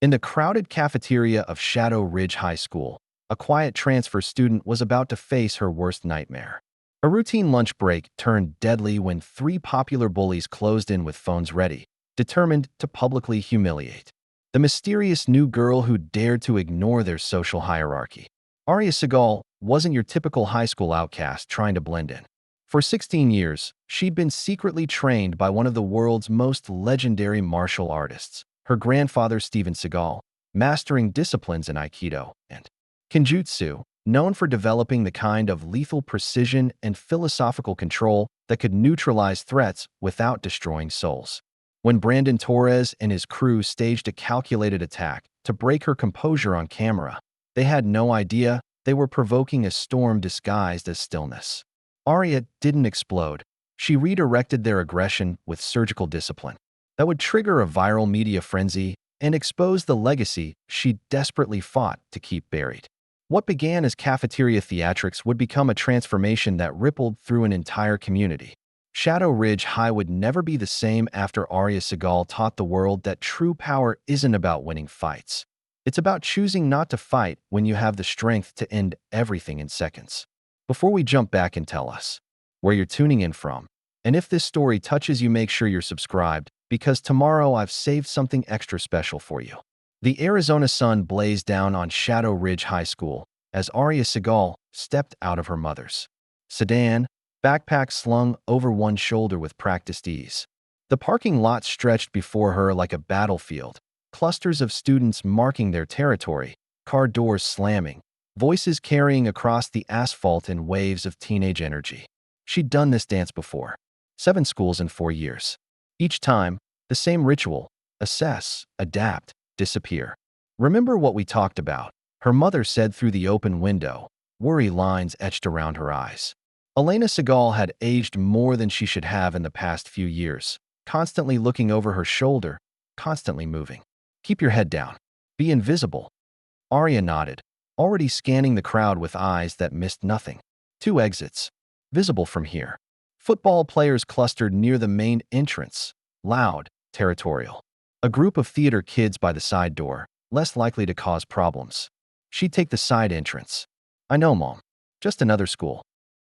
In the crowded cafeteria of Shadow Ridge High School, a quiet transfer student was about to face her worst nightmare. A routine lunch break turned deadly when three popular bullies closed in with phones ready, determined to publicly humiliate the mysterious new girl who dared to ignore their social hierarchy. Aria Seagal wasn't your typical high school outcast trying to blend in. For 16 years, she'd been secretly trained by one of the world's most legendary martial artists, her grandfather Steven Seagal, mastering disciplines in Aikido and Kenjutsu, known for developing the kind of lethal precision and philosophical control that could neutralize threats without destroying souls. When Brandon Torres and his crew staged a calculated attack to break her composure on camera, they had no idea they were provoking a storm disguised as stillness. Aria didn't explode. She redirected their aggression with surgical discipline that would trigger a viral media frenzy and expose the legacy she desperately fought to keep buried. What began as cafeteria theatrics would become a transformation that rippled through an entire community. Shadow Ridge High would never be the same after Aria Seagal taught the world that true power isn't about winning fights. It's about choosing not to fight when you have the strength to end everything in seconds. Before we jump back and tell us where you're tuning in from, and if this story touches you, make sure you're subscribed, because tomorrow I've saved something extra special for you. The Arizona sun blazed down on Shadow Ridge High School as Aria Seagal stepped out of her mother's sedan, backpack slung over one shoulder with practiced ease. The parking lot stretched before her like a battlefield, clusters of students marking their territory, car doors slamming, voices carrying across the asphalt in waves of teenage energy. She'd done this dance before. 7 schools in 4 years. Each time, the same ritual: assess, adapt, disappear. Remember what we talked about, her mother said through the open window, worry lines etched around her eyes. Elena Seagal had aged more than she should have in the past few years, constantly looking over her shoulder, constantly moving. Keep your head down. Be invisible. Aria nodded, already scanning the crowd with eyes that missed nothing. 2 exits. Visible from here. Football players clustered near the main entrance, loud, territorial. A group of theater kids by the side door, less likely to cause problems. She'd take the side entrance. I know, Mom. Just another school.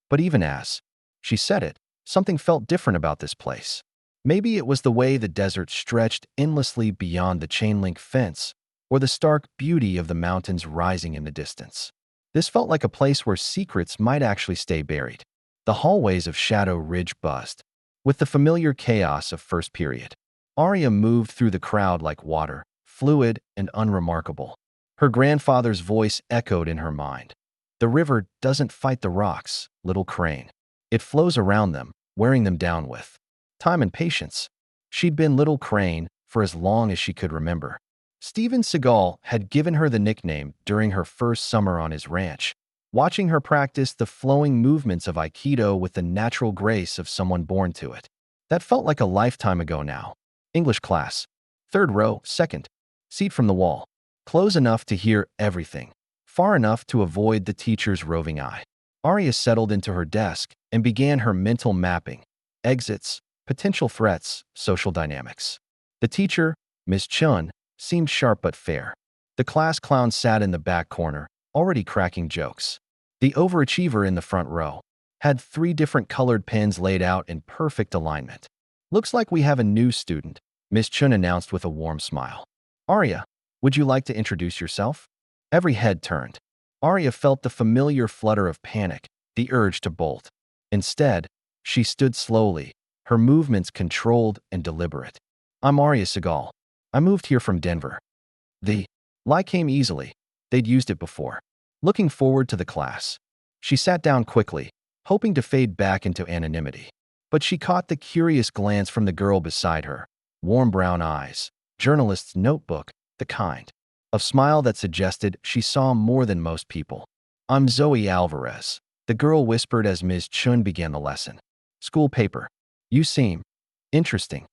But even as she said it, something felt different about this place. Maybe it was the way the desert stretched endlessly beyond the chain-link fence, or the stark beauty of the mountains rising in the distance. This felt like a place where secrets might actually stay buried. The hallways of Shadow Ridge buzzed with the familiar chaos of first period. Aria moved through the crowd like water, fluid and unremarkable. Her grandfather's voice echoed in her mind. The river doesn't fight the rocks, little crane. It flows around them, wearing them down with time and patience. She'd been Little Crane for as long as she could remember. Steven Seagal had given her the nickname during her first summer on his ranch, watching her practice the flowing movements of Aikido with the natural grace of someone born to it. That felt like a lifetime ago now. English class. 3rd row, 2nd. Seat from the wall. Close enough to hear everything. Far enough to avoid the teacher's roving eye. Aria settled into her desk and began her mental mapping. Exits, potential threats, social dynamics. The teacher, Miss Chun, seemed sharp but fair. The class clown sat in the back corner, already cracking jokes. The overachiever in the front row had 3 different colored pens laid out in perfect alignment. Looks like we have a new student, Miss Chun announced with a warm smile. Aria, would you like to introduce yourself? Every head turned. Aria felt the familiar flutter of panic, the urge to bolt. Instead, she stood slowly, her movements controlled and deliberate. I'm Aria Seagal. I moved here from Denver. The lie came easily. They'd used it before. Looking forward to the class. She sat down quickly, hoping to fade back into anonymity. But she caught the curious glance from the girl beside her. Warm brown eyes, journalist's notebook, the kind of smile that suggested she saw more than most people. I'm Zoe Alvarez, the girl whispered as Ms. Chun began the lesson. School paper. You seem interesting.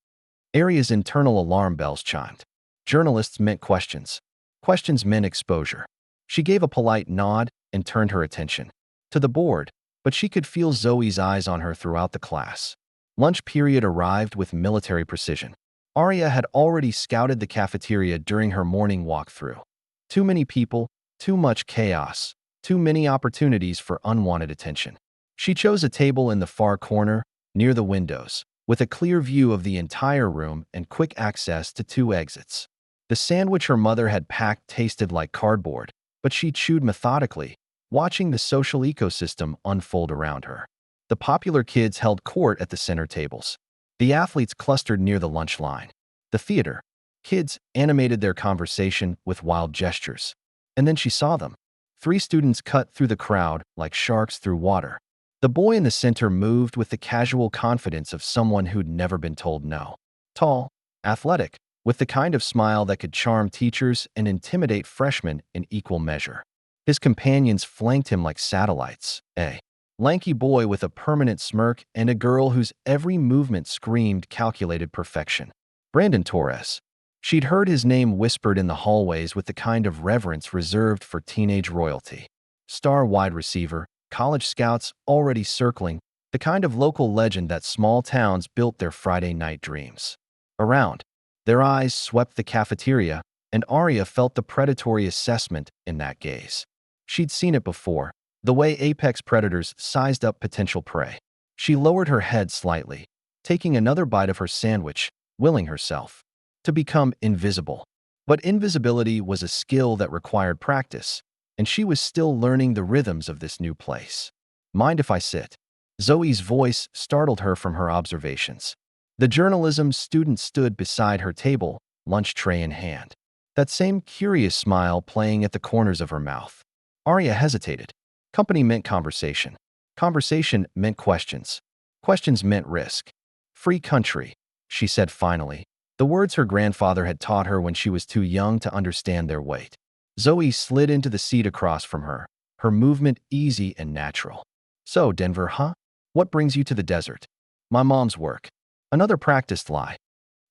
Aria's internal alarm bells chimed. Journalists meant questions. Questions meant exposure. She gave a polite nod and turned her attention to the board, but she could feel Zoe's eyes on her throughout the class. Lunch period arrived with military precision. Aria had already scouted the cafeteria during her morning walkthrough. Too many people, too much chaos, too many opportunities for unwanted attention. She chose a table in the far corner, near the windows, with a clear view of the entire room and quick access to two exits. The sandwich her mother had packed tasted like cardboard, but she chewed methodically, watching the social ecosystem unfold around her. The popular kids held court at the center tables. The athletes clustered near the lunch line. The theater kids animated their conversation with wild gestures. And then she saw them. 3 students cut through the crowd like sharks through water. The boy in the center moved with the casual confidence of someone who'd never been told no. Tall, athletic, with the kind of smile that could charm teachers and intimidate freshmen in equal measure. His companions flanked him like satellites. A lanky boy with a permanent smirk and a girl whose every movement screamed calculated perfection. Brandon Torres. She'd heard his name whispered in the hallways with the kind of reverence reserved for teenage royalty. Star wide receiver, college scouts already circling, the kind of local legend that small towns built their Friday night dreams. Around, their eyes swept the cafeteria, and Aria felt the predatory assessment in that gaze. She'd seen it before, the way apex predators sized up potential prey. She lowered her head slightly, taking another bite of her sandwich, willing herself to become invisible. But invisibility was a skill that required practice, and she was still learning the rhythms of this new place. Mind if I sit? Zoe's voice startled her from her observations. The journalism student stood beside her table, lunch tray in hand. That same curious smile playing at the corners of her mouth. Aria hesitated. Company meant conversation. Conversation meant questions. Questions meant risk. Free country, she said finally, the words her grandfather had taught her when she was too young to understand their weight. Zoe slid into the seat across from her, her movement easy and natural. So, Denver, huh? What brings you to the desert? My mom's work. Another practiced lie.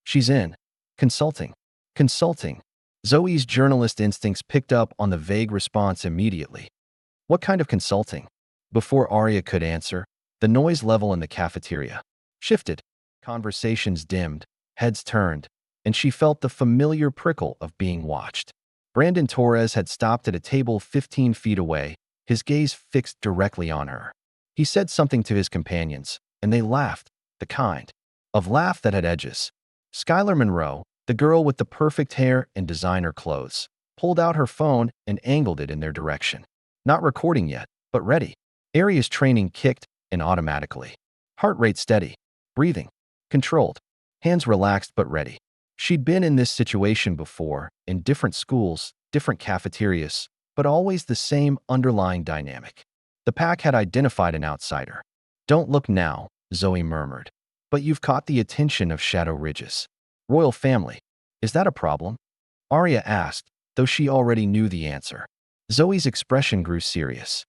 She's in. Consulting. Consulting. Zoe's journalist instincts picked up on the vague response immediately. What kind of consulting? Before Aria could answer, the noise level in the cafeteria shifted. Conversations dimmed, heads turned, and she felt the familiar prickle of being watched. Brandon Torres had stopped at a table 15 feet away, his gaze fixed directly on her. He said something to his companions, and they laughed, the kind of laugh that had edges. Skylar Monroe, the girl with the perfect hair and designer clothes, pulled out her phone and angled it in their direction. Not recording yet, but ready. Aria's training kicked in automatically. Heart rate steady. Breathing controlled. Hands relaxed but ready. She'd been in this situation before, in different schools, different cafeterias, but always the same underlying dynamic. The pack had identified an outsider. Don't look now, Zoe murmured. But you've caught the attention of Shadow Ridge's royal family. Is that a problem? Aria asked, though she already knew the answer. Zoe's expression grew serious.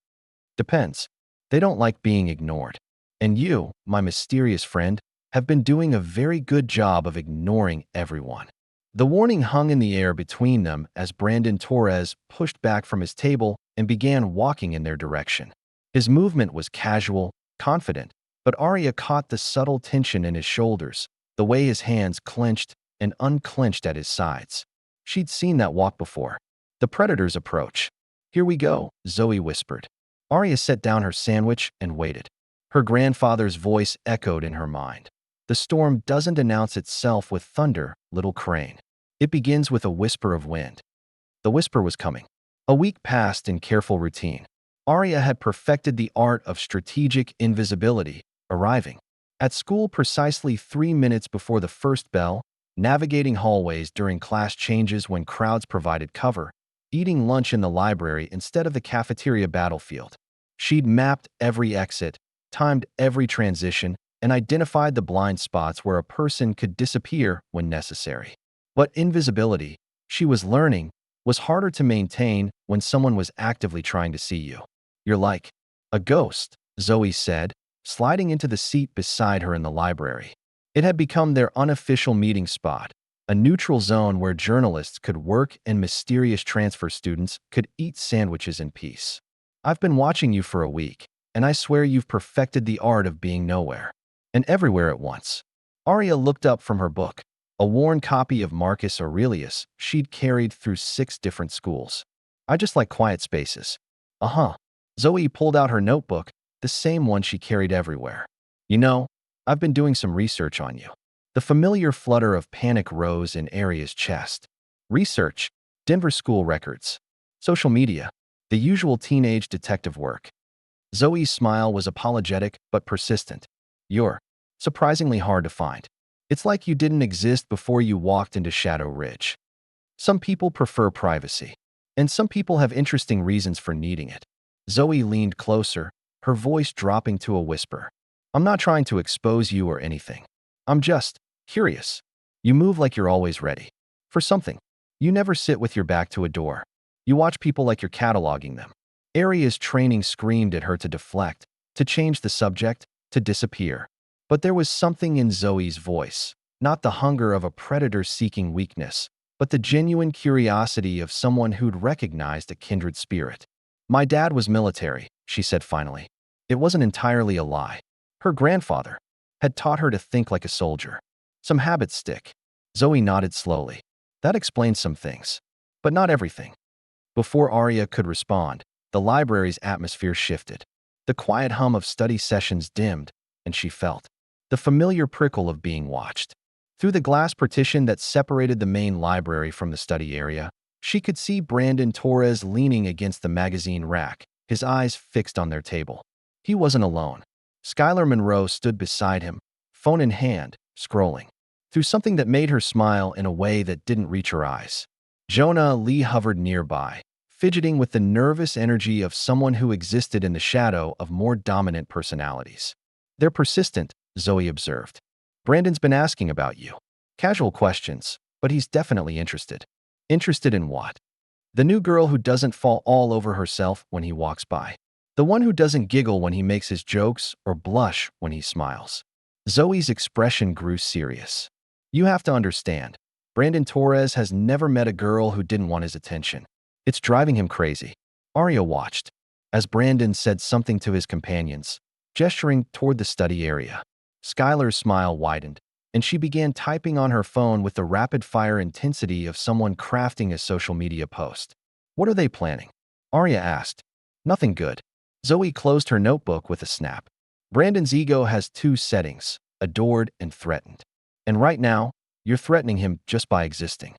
Depends. They don't like being ignored. And you, my mysterious friend, have been doing a very good job of ignoring everyone. The warning hung in the air between them as Brandon Torres pushed back from his table and began walking in their direction. His movement was casual, confident, but Aria caught the subtle tension in his shoulders, the way his hands clenched and unclenched at his sides. She'd seen that walk before. The predator's approach. Here we go, Zoe whispered. Aria set down her sandwich and waited. Her grandfather's voice echoed in her mind. The storm doesn't announce itself with thunder, little crane. It begins with a whisper of wind. The whisper was coming. A week passed in careful routine. Aria had perfected the art of strategic invisibility, arriving at school precisely 3 minutes before the first bell, navigating hallways during class changes when crowds provided cover, eating lunch in the library instead of the cafeteria battlefield. She'd mapped every exit, timed every transition, and identified the blind spots where a person could disappear when necessary. But invisibility, she was learning, was harder to maintain when someone was actively trying to see you. You're like a ghost, Zoe said, sliding into the seat beside her in the library. It had become their unofficial meeting spot, a neutral zone where journalists could work and mysterious transfer students could eat sandwiches in peace. I've been watching you for a week, and I swear you've perfected the art of being nowhere and everywhere at once. Aria looked up from her book. a worn copy of Marcus Aurelius she'd carried through 6 different schools. I just like quiet spaces. Uh-huh. Zoe pulled out her notebook, the same one she carried everywhere. You know, I've been doing some research on you. The familiar flutter of panic rose in Aria's chest. Research, Denver school records, social media, the usual teenage detective work. Zoe's smile was apologetic but persistent. You're surprisingly hard to find. It's like you didn't exist before you walked into Shadow Ridge. Some people prefer privacy, and some people have interesting reasons for needing it. Zoe leaned closer, her voice dropping to a whisper. I'm not trying to expose you or anything. I'm just curious. You move like you're always ready for something. You never sit with your back to a door. You watch people like you're cataloging them. Aria's training screamed at her to deflect, to change the subject, to disappear. But there was something in Zoe's voice, not the hunger of a predator seeking weakness, but the genuine curiosity of someone who'd recognized a kindred spirit. My dad was military, she said finally. It wasn't entirely a lie. Her grandfather had taught her to think like a soldier. Some habits stick. Zoe nodded slowly. That explains some things, but not everything. Before Aria could respond, the library's atmosphere shifted. The quiet hum of study sessions dimmed, and she felt the familiar prickle of being watched. Through the glass partition that separated the main library from the study area, she could see Brandon Torres leaning against the magazine rack, his eyes fixed on their table. He wasn't alone. Skylar Monroe stood beside him, phone in hand, scrolling through something that made her smile in a way that didn't reach her eyes. Jonah Lee hovered nearby, fidgeting with the nervous energy of someone who existed in the shadow of more dominant personalities. They're persistent, Zoe observed. Brandon's been asking about you. Casual questions, but he's definitely interested. Interested in what? The new girl who doesn't fall all over herself when he walks by. The one who doesn't giggle when he makes his jokes or blush when he smiles. Zoe's expression grew serious. You have to understand, Brandon Torres has never met a girl who didn't want his attention. It's driving him crazy. Aria watched as Brandon said something to his companions, gesturing toward the study area. Skylar's smile widened, and she began typing on her phone with the rapid-fire intensity of someone crafting a social media post. What are they planning? Aria asked. Nothing good. Zoe closed her notebook with a snap. Brandon's ego has 2 settings, adored and threatened. And right now, you're threatening him just by existing.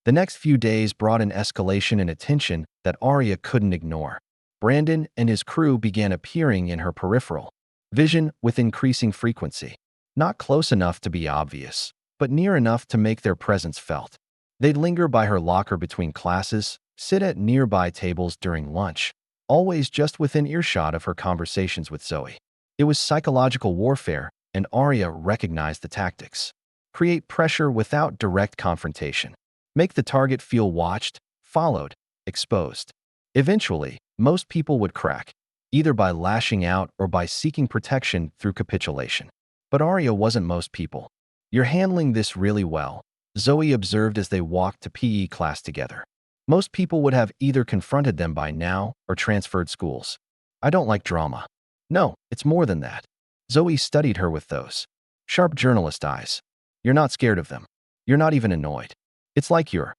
The next few days brought an escalation in attention that Aria couldn't ignore. Brandon and his crew began appearing in her peripheral vision with increasing frequency. Not close enough to be obvious, but near enough to make their presence felt. They'd linger by her locker between classes, sit at nearby tables during lunch, always just within earshot of her conversations with Zoe. It was psychological warfare, and Aria recognized the tactics. Create pressure without direct confrontation. Make the target feel watched, followed, exposed. Eventually, most people would crack, either by lashing out or by seeking protection through capitulation. But Aria wasn't most people. You're handling this really well, Zoe observed as they walked to PE class together. Most people would have either confronted them by now or transferred schools. I don't like drama. No, it's more than that. Zoe studied her with those sharp journalist eyes. You're not scared of them. You're not even annoyed. It's like you're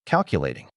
calculating.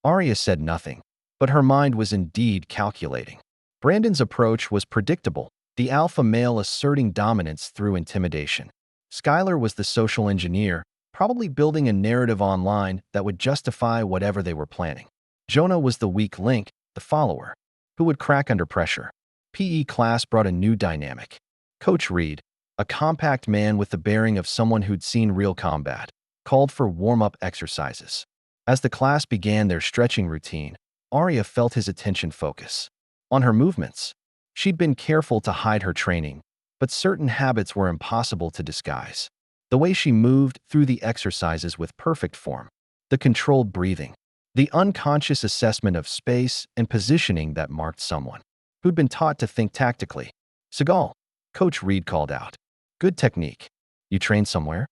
Aria said nothing, but her mind was indeed calculating. Brandon's approach was predictable, the alpha male asserting dominance through intimidation. Skylar was the social engineer, probably building a narrative online that would justify whatever they were planning. Jonah was the weak link, the follower, who would crack under pressure. PE class brought a new dynamic. Coach Reed, a compact man with the bearing of someone who'd seen real combat, called for warm-up exercises. As the class began their stretching routine, Aria felt his attention focus on her movements. She'd been careful to hide her training, but certain habits were impossible to disguise. The way she moved through the exercises with perfect form, the controlled breathing, the unconscious assessment of space and positioning that marked someone who'd been taught to think tactically. Seagal, Coach Reed called out. Good technique. You trained somewhere?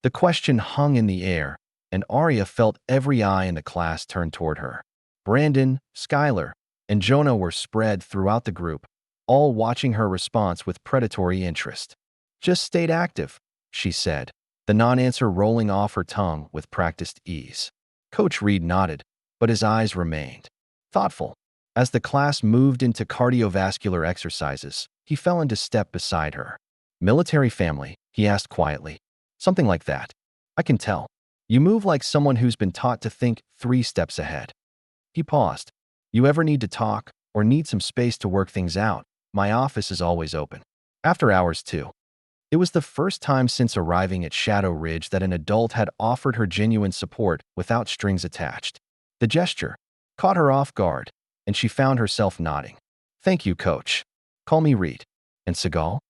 The question hung in the air, and Aria felt every eye in the class turn toward her. Brandon, Skylar, and Jonah were spread throughout the group, all watching her response with predatory interest. Just stayed active, she said. the non-answer rolling off her tongue with practiced ease. Coach Reed nodded, but his eyes remained thoughtful. As the class moved into cardiovascular exercises, he fell into step beside her. "Military family?" he asked quietly. "Something like that. I can tell. You move like someone who's been taught to think 3 steps ahead." He paused. "You ever need to talk or need some space to work things out? My office is always open. After hours, too." It was the first time since arriving at Shadow Ridge that an adult had offered her genuine support without strings attached. The gesture caught her off guard, and she found herself nodding. "Thank you, Coach. Call me Reed." "And Seagal?"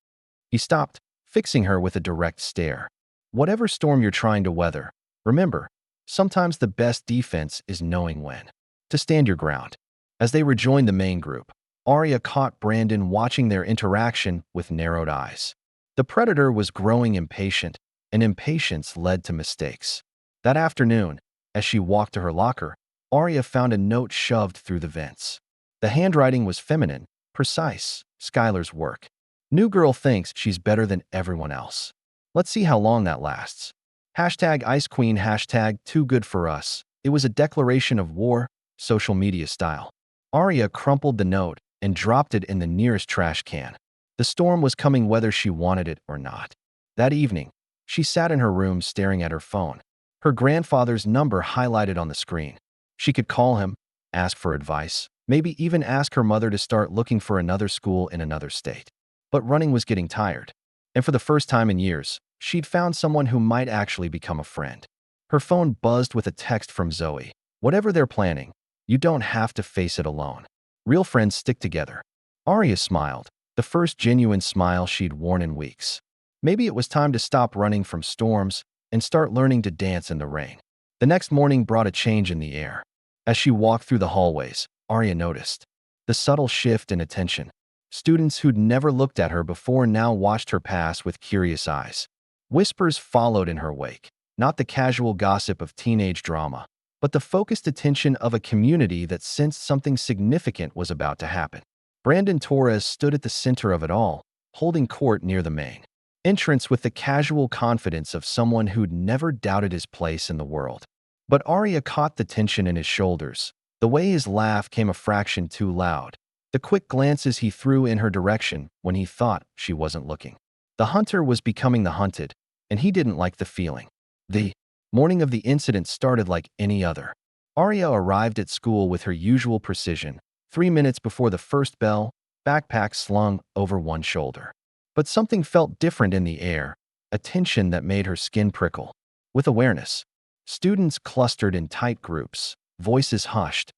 He stopped, fixing her with a direct stare. "Whatever storm you're trying to weather, remember, sometimes the best defense is knowing when to stand your ground." As they rejoined the main group, Aria caught Brandon watching their interaction with narrowed eyes. The predator was growing impatient, and impatience led to mistakes. That afternoon, as she walked to her locker, Aria found a note shoved through the vents. The handwriting was feminine, precise, Skylar's work. "New girl thinks she's better than everyone else. Let's see how long that lasts. Hashtag Ice Queen, hashtag too good for us." It was a declaration of war, social media style. Aria crumpled the note and dropped it in the nearest trash can. The storm was coming whether she wanted it or not. That evening, she sat in her room staring at her phone. Her grandfather's number highlighted on the screen. She could call him, ask for advice, maybe even ask her mother to start looking for another school in another state. But running was getting tired. And for the first time in years, she'd found someone who might actually become a friend. Her phone buzzed with a text from Zoe. "Whatever they're planning, you don't have to face it alone. Real friends stick together." Aria smiled, the first genuine smile she'd worn in weeks. Maybe it was time to stop running from storms and start learning to dance in the rain. The next morning brought a change in the air. As she walked through the hallways, Aria noticed the subtle shift in attention. Students who'd never looked at her before now watched her pass with curious eyes. Whispers followed in her wake, not the casual gossip of teenage drama, but the focused attention of a community that sensed something significant was about to happen. Brandon Torres stood at the center of it all, holding court near the main entrance with the casual confidence of someone who'd never doubted his place in the world. But Aria caught the tension in his shoulders. The way his laugh came a fraction too loud. The quick glances he threw in her direction when he thought she wasn't looking. The hunter was becoming the hunted, and he didn't like the feeling. The morning of the incident started like any other. Aria arrived at school with her usual precision, 3 minutes before the first bell, backpack slung over one shoulder. But something felt different in the air, a tension that made her skin prickle. With awareness, students clustered in tight groups, voices hushed,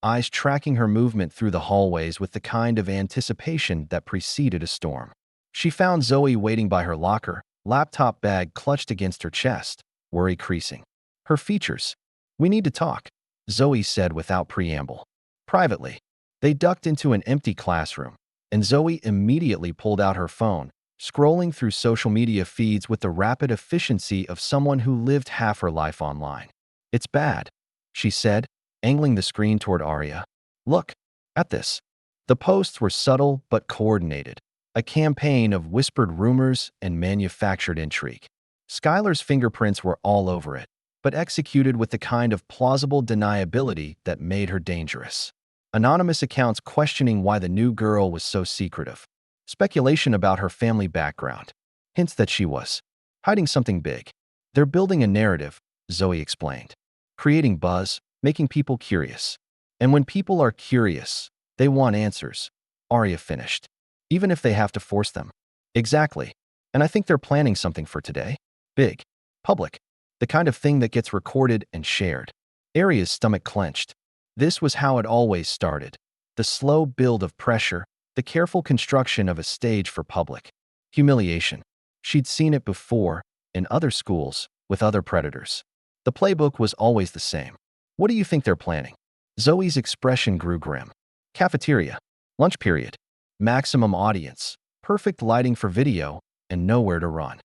eyes tracking her movement through the hallways with the kind of anticipation that preceded a storm. She found Zoe waiting by her locker, laptop bag clutched against her chest, worry creasing. Her features. "We need to talk," Zoe said without preamble. Privately, they ducked into an empty classroom, and Zoe immediately pulled out her phone, scrolling through social media feeds with the rapid efficiency of someone who lived half her life online. "It's bad," she said, angling the screen toward Aria. "Look at this." The posts were subtle but coordinated, a campaign of whispered rumors and manufactured intrigue. Skylar's fingerprints were all over it, but executed with the kind of plausible deniability that made her dangerous. Anonymous accounts questioning why the new girl was so secretive. Speculation about her family background. Hints that she was hiding something big. "They're building a narrative," Zoe explained. "Creating buzz, making people curious. And when people are curious, they want answers," Aria finished. "Even if they have to force them." "Exactly. And I think they're planning something for today. Big. Public. The kind of thing that gets recorded and shared." Aria's stomach clenched. This was how it always started. The slow build of pressure, the careful construction of a stage for public humiliation. She'd seen it before, in other schools, with other predators. The playbook was always the same. "What do you think they're planning?" Zoe's expression grew grim. "Cafeteria. Lunch period. Maximum audience. Perfect lighting for video, and nowhere to run."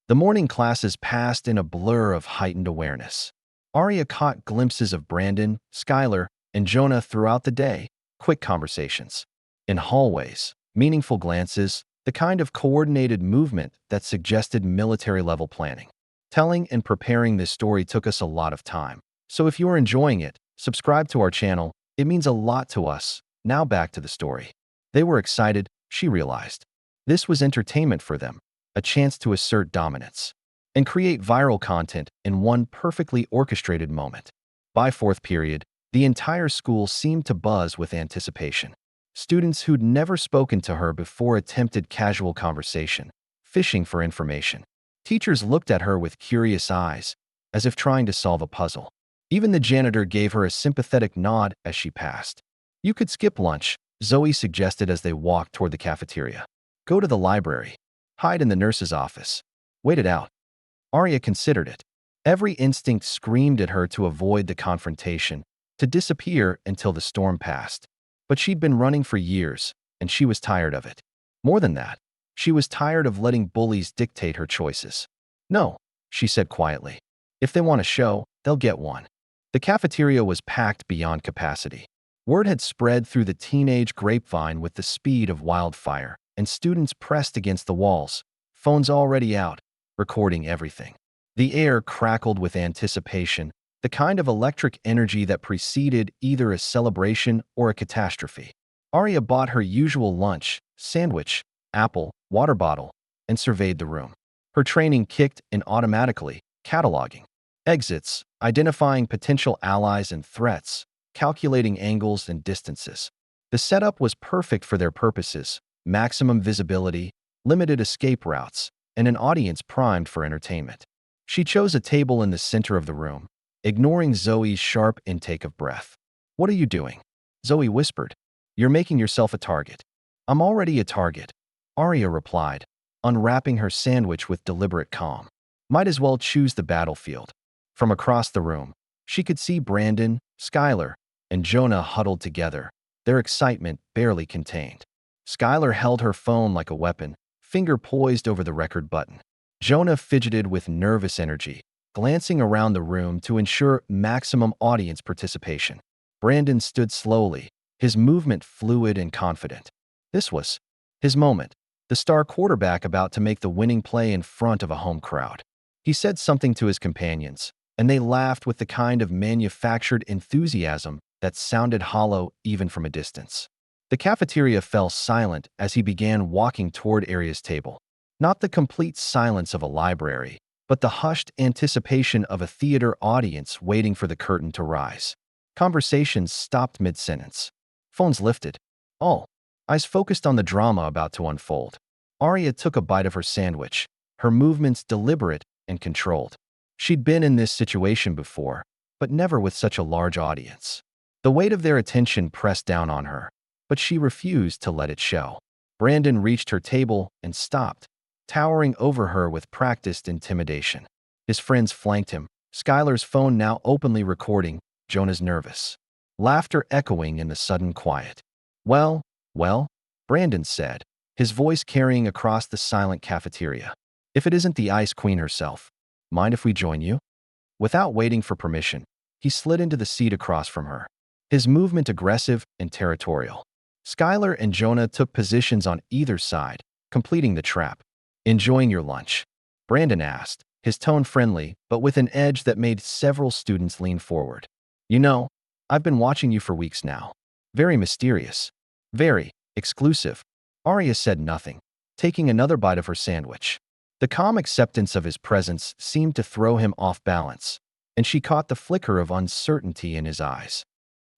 The morning classes passed in a blur of heightened awareness. Aria caught glimpses of Brandon, Skylar, and Jonah throughout the day, quick conversations. In hallways, meaningful glances, the kind of coordinated movement that suggested military-level planning. Telling and preparing this story took us a lot of time. So if you're enjoying it, subscribe to our channel. It means a lot to us. Now back to the story. They were excited, she realized. This was entertainment for them, a chance to assert dominance and create viral content in one perfectly orchestrated moment. By fourth period, the entire school seemed to buzz with anticipation. Students who'd never spoken to her before attempted casual conversation, fishing for information. Teachers looked at her with curious eyes, as if trying to solve a puzzle. Even the janitor gave her a sympathetic nod as she passed. You could skip lunch, Zoe suggested as they walked toward the cafeteria. Go to the library. Hide in the nurse's office. Wait it out. Aria considered it. Every instinct screamed at her to avoid the confrontation, to disappear until the storm passed. But she'd been running for years, and she was tired of it. More than that, she was tired of letting bullies dictate her choices. No, she said quietly. If they want a show, they'll get one. The cafeteria was packed beyond capacity. Word had spread through the teenage grapevine with the speed of wildfire, and students pressed against the walls, phones already out, recording everything. The air crackled with anticipation, the kind of electric energy that preceded either a celebration or a catastrophe. Aria bought her usual lunch, sandwich, apple, water bottle, and surveyed the room. Her training kicked in automatically, cataloging exits, identifying potential allies and threats, calculating angles and distances. The setup was perfect for their purposes: maximum visibility, limited escape routes, and an audience primed for entertainment. She chose a table in the center of the room, ignoring Zoe's sharp intake of breath. What are you doing? Zoe whispered. You're making yourself a target. I'm already a target, Aria replied, unwrapping her sandwich with deliberate calm. Might as well choose the battlefield. From across the room, she could see Brandon, Skylar, and Jonah huddled together, their excitement barely contained. Skylar held her phone like a weapon, finger poised over the record button. Jonah fidgeted with nervous energy, glancing around the room to ensure maximum audience participation. Brandon stood slowly, his movement fluid and confident. This was his moment, the star quarterback about to make the winning play in front of a home crowd. He said something to his companions, and they laughed with the kind of manufactured enthusiasm that sounded hollow even from a distance. The cafeteria fell silent as he began walking toward Aria's table. Not the complete silence of a library, but the hushed anticipation of a theater audience waiting for the curtain to rise. Conversations stopped mid-sentence. Phones lifted. All eyes focused on the drama about to unfold. Aria took a bite of her sandwich, her movements deliberate and controlled. She'd been in this situation before, but never with such a large audience. The weight of their attention pressed down on her, but she refused to let it show. Brandon reached her table and stopped, towering over her with practiced intimidation. His friends flanked him, Skylar's phone now openly recording, Jonah's nervous laughter echoing in the sudden quiet. Well, Brandon said, his voice carrying across the silent cafeteria. If it isn't the Ice Queen herself, mind if we join you? Without waiting for permission, he slid into the seat across from her, his movement aggressive and territorial. Skylar and Jonah took positions on either side, completing the trap. Enjoying your lunch? Brandon asked, his tone friendly, but with an edge that made several students lean forward. You know, I've been watching you for weeks now. Very mysterious. Very exclusive. Aria said nothing, taking another bite of her sandwich. The calm acceptance of his presence seemed to throw him off balance, and she caught the flicker of uncertainty in his eyes.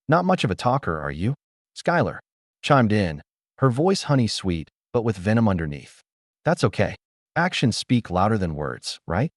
Not much of a talker, are you? Skylar chimed in, her voice honey-sweet, but with venom underneath. That's okay. Actions speak louder than words, right?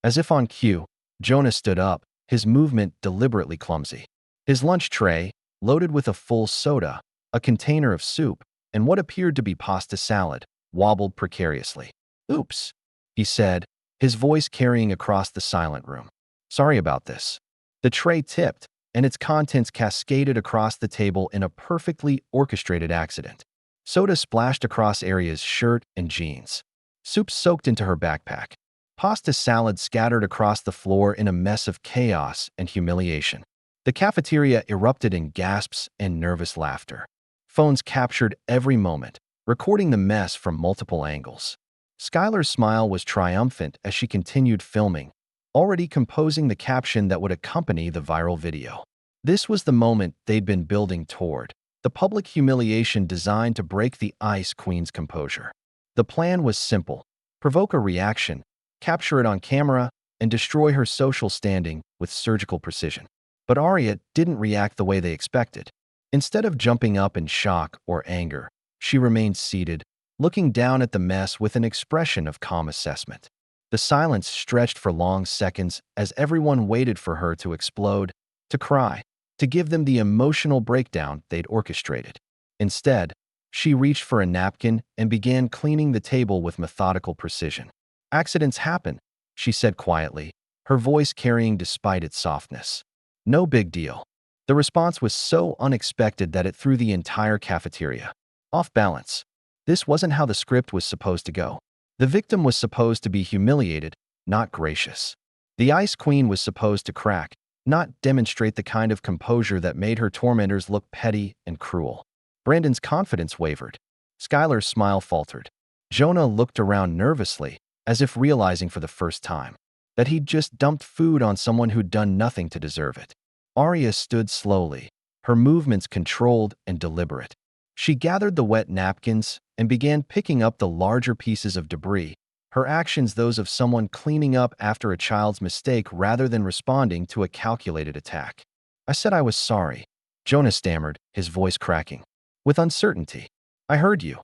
As if on cue, Jonah stood up, his movement deliberately clumsy. His lunch tray, loaded with a full soda, a container of soup, and what appeared to be pasta salad, wobbled precariously. Oops, he said, his voice carrying across the silent room. Sorry about this. The tray tipped, and its contents cascaded across the table in a perfectly orchestrated accident. Soda splashed across Aria's shirt and jeans. Soup soaked into her backpack. Pasta salad scattered across the floor in a mess of chaos and humiliation. The cafeteria erupted in gasps and nervous laughter. Phones captured every moment, recording the mess from multiple angles. Skylar's smile was triumphant as she continued filming, already composing the caption that would accompany the viral video. This was the moment they'd been building toward, the public humiliation designed to break the Ice Queen's composure. The plan was simple: provoke a reaction, capture it on camera, and destroy her social standing with surgical precision. But Aria didn't react the way they expected. Instead of jumping up in shock or anger, she remained seated, looking down at the mess with an expression of calm assessment. The silence stretched for long seconds as everyone waited for her to explode, to cry, to give them the emotional breakdown they'd orchestrated. Instead, she reached for a napkin and began cleaning the table with methodical precision. "Accidents happen," she said quietly, her voice carrying despite its softness. "No big deal." The response was so unexpected that it threw the entire cafeteria off balance. This wasn't how the script was supposed to go. The victim was supposed to be humiliated, not gracious. The Ice Queen was supposed to crack, not demonstrate the kind of composure that made her tormentors look petty and cruel. Brandon's confidence wavered. Skylar's smile faltered. Jonah looked around nervously, as if realizing for the first time that he'd just dumped food on someone who'd done nothing to deserve it. Aria stood slowly, her movements controlled and deliberate. She gathered the wet napkins and began picking up the larger pieces of debris, her actions those of someone cleaning up after a child's mistake rather than responding to a calculated attack. "I said I was sorry," Jonah stammered, his voice cracking with uncertainty. "I heard you,"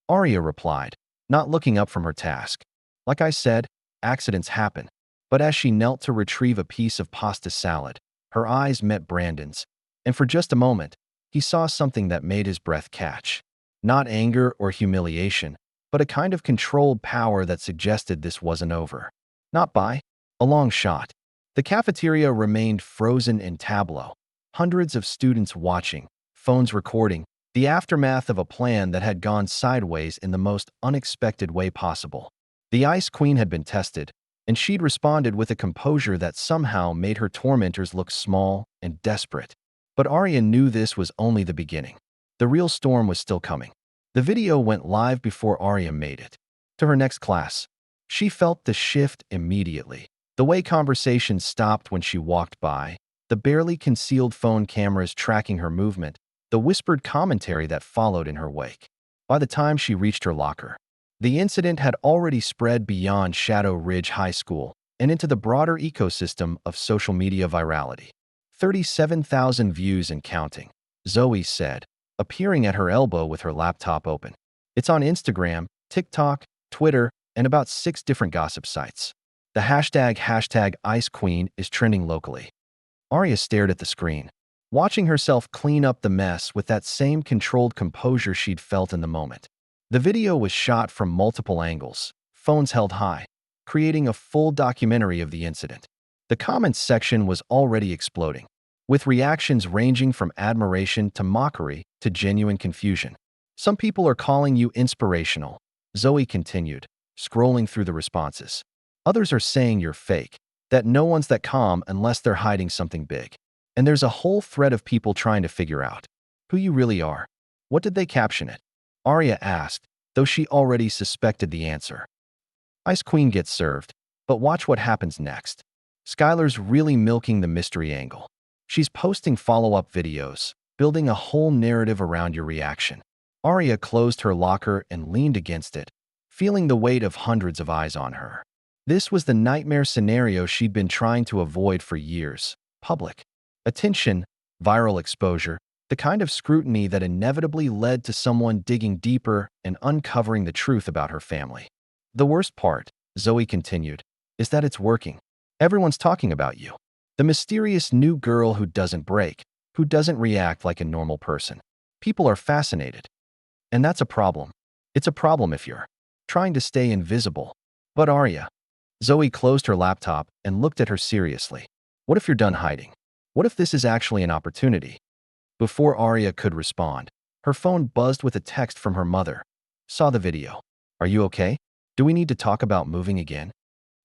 Aria replied, not looking up from her task. "Like I said, accidents happen." But as she knelt to retrieve a piece of pasta salad, her eyes met Brandon's, and for just a moment, he saw something that made his breath catch. Not anger or humiliation, but a kind of controlled power that suggested this wasn't over. Not by a long shot. The cafeteria remained frozen in tableau, hundreds of students watching, phones recording, the aftermath of a plan that had gone sideways in the most unexpected way possible. The Ice Queen had been tested, and she'd responded with a composure that somehow made her tormentors look small and desperate. But Aria knew this was only the beginning. The real storm was still coming. The video went live before Aria made it to her next class. She felt the shift immediately. The way conversations stopped when she walked by, the barely concealed phone cameras tracking her movement, the whispered commentary that followed in her wake. By the time she reached her locker, the incident had already spread beyond Shadow Ridge High School and into the broader ecosystem of social media virality. 37,000 views and counting, Zoe said, appearing at her elbow with her laptop open. It's on Instagram, TikTok, Twitter, and about 6 different gossip sites. The hashtag Ice Queen is trending locally. Aria stared at the screen, watching herself clean up the mess with that same controlled composure she'd felt in the moment. The video was shot from multiple angles, phones held high, creating a full documentary of the incident. The comments section was already exploding, with reactions ranging from admiration to mockery to genuine confusion. "Some people are calling you inspirational," Zoe continued, scrolling through the responses. "Others are saying you're fake, that no one's that calm unless they're hiding something big. And there's a whole thread of people trying to figure out who you really are." "What did they caption it?" Aria asked, though she already suspected the answer. "Ice Queen gets served, but watch what happens next." Skylar's really milking the mystery angle. She's posting follow-up videos, building a whole narrative around your reaction. Aria closed her locker and leaned against it, feeling the weight of hundreds of eyes on her. This was the nightmare scenario she'd been trying to avoid for years. Public attention, viral exposure, the kind of scrutiny that inevitably led to someone digging deeper and uncovering the truth about her family. "The worst part," Zoe continued, "is that it's working. Everyone's talking about you. The mysterious new girl who doesn't break, who doesn't react like a normal person. People are fascinated. And that's a problem. It's a problem if you're trying to stay invisible." "But Aria," Zoe closed her laptop and looked at her seriously. "What if you're done hiding? What if this is actually an opportunity?" Before Aria could respond, her phone buzzed with a text from her mother. "Saw the video. Are you okay? Do we need to talk about moving again?"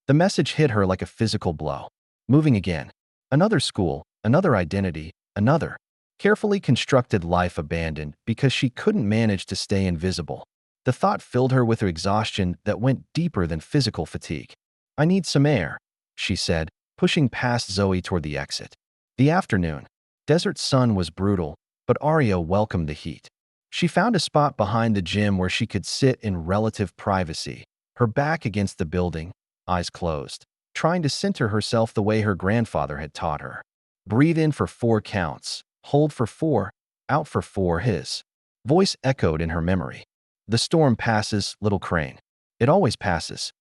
The message hit her like a physical blow. Moving again. Another school, another identity, another carefully constructed life abandoned because she couldn't manage to stay invisible. The thought filled her with exhaustion that went deeper than physical fatigue. "I need some air," she said, pushing past Zoe toward the exit. The afternoon. Desert sun was brutal, but Aria welcomed the heat. She found a spot behind the gym where she could sit in relative privacy, her back against the building, eyes closed, trying to center herself the way her grandfather had taught her. Breathe in for 4 counts, hold for 4, out for 4. His voice echoed in her memory. "The storm passes, little crane. It always passes."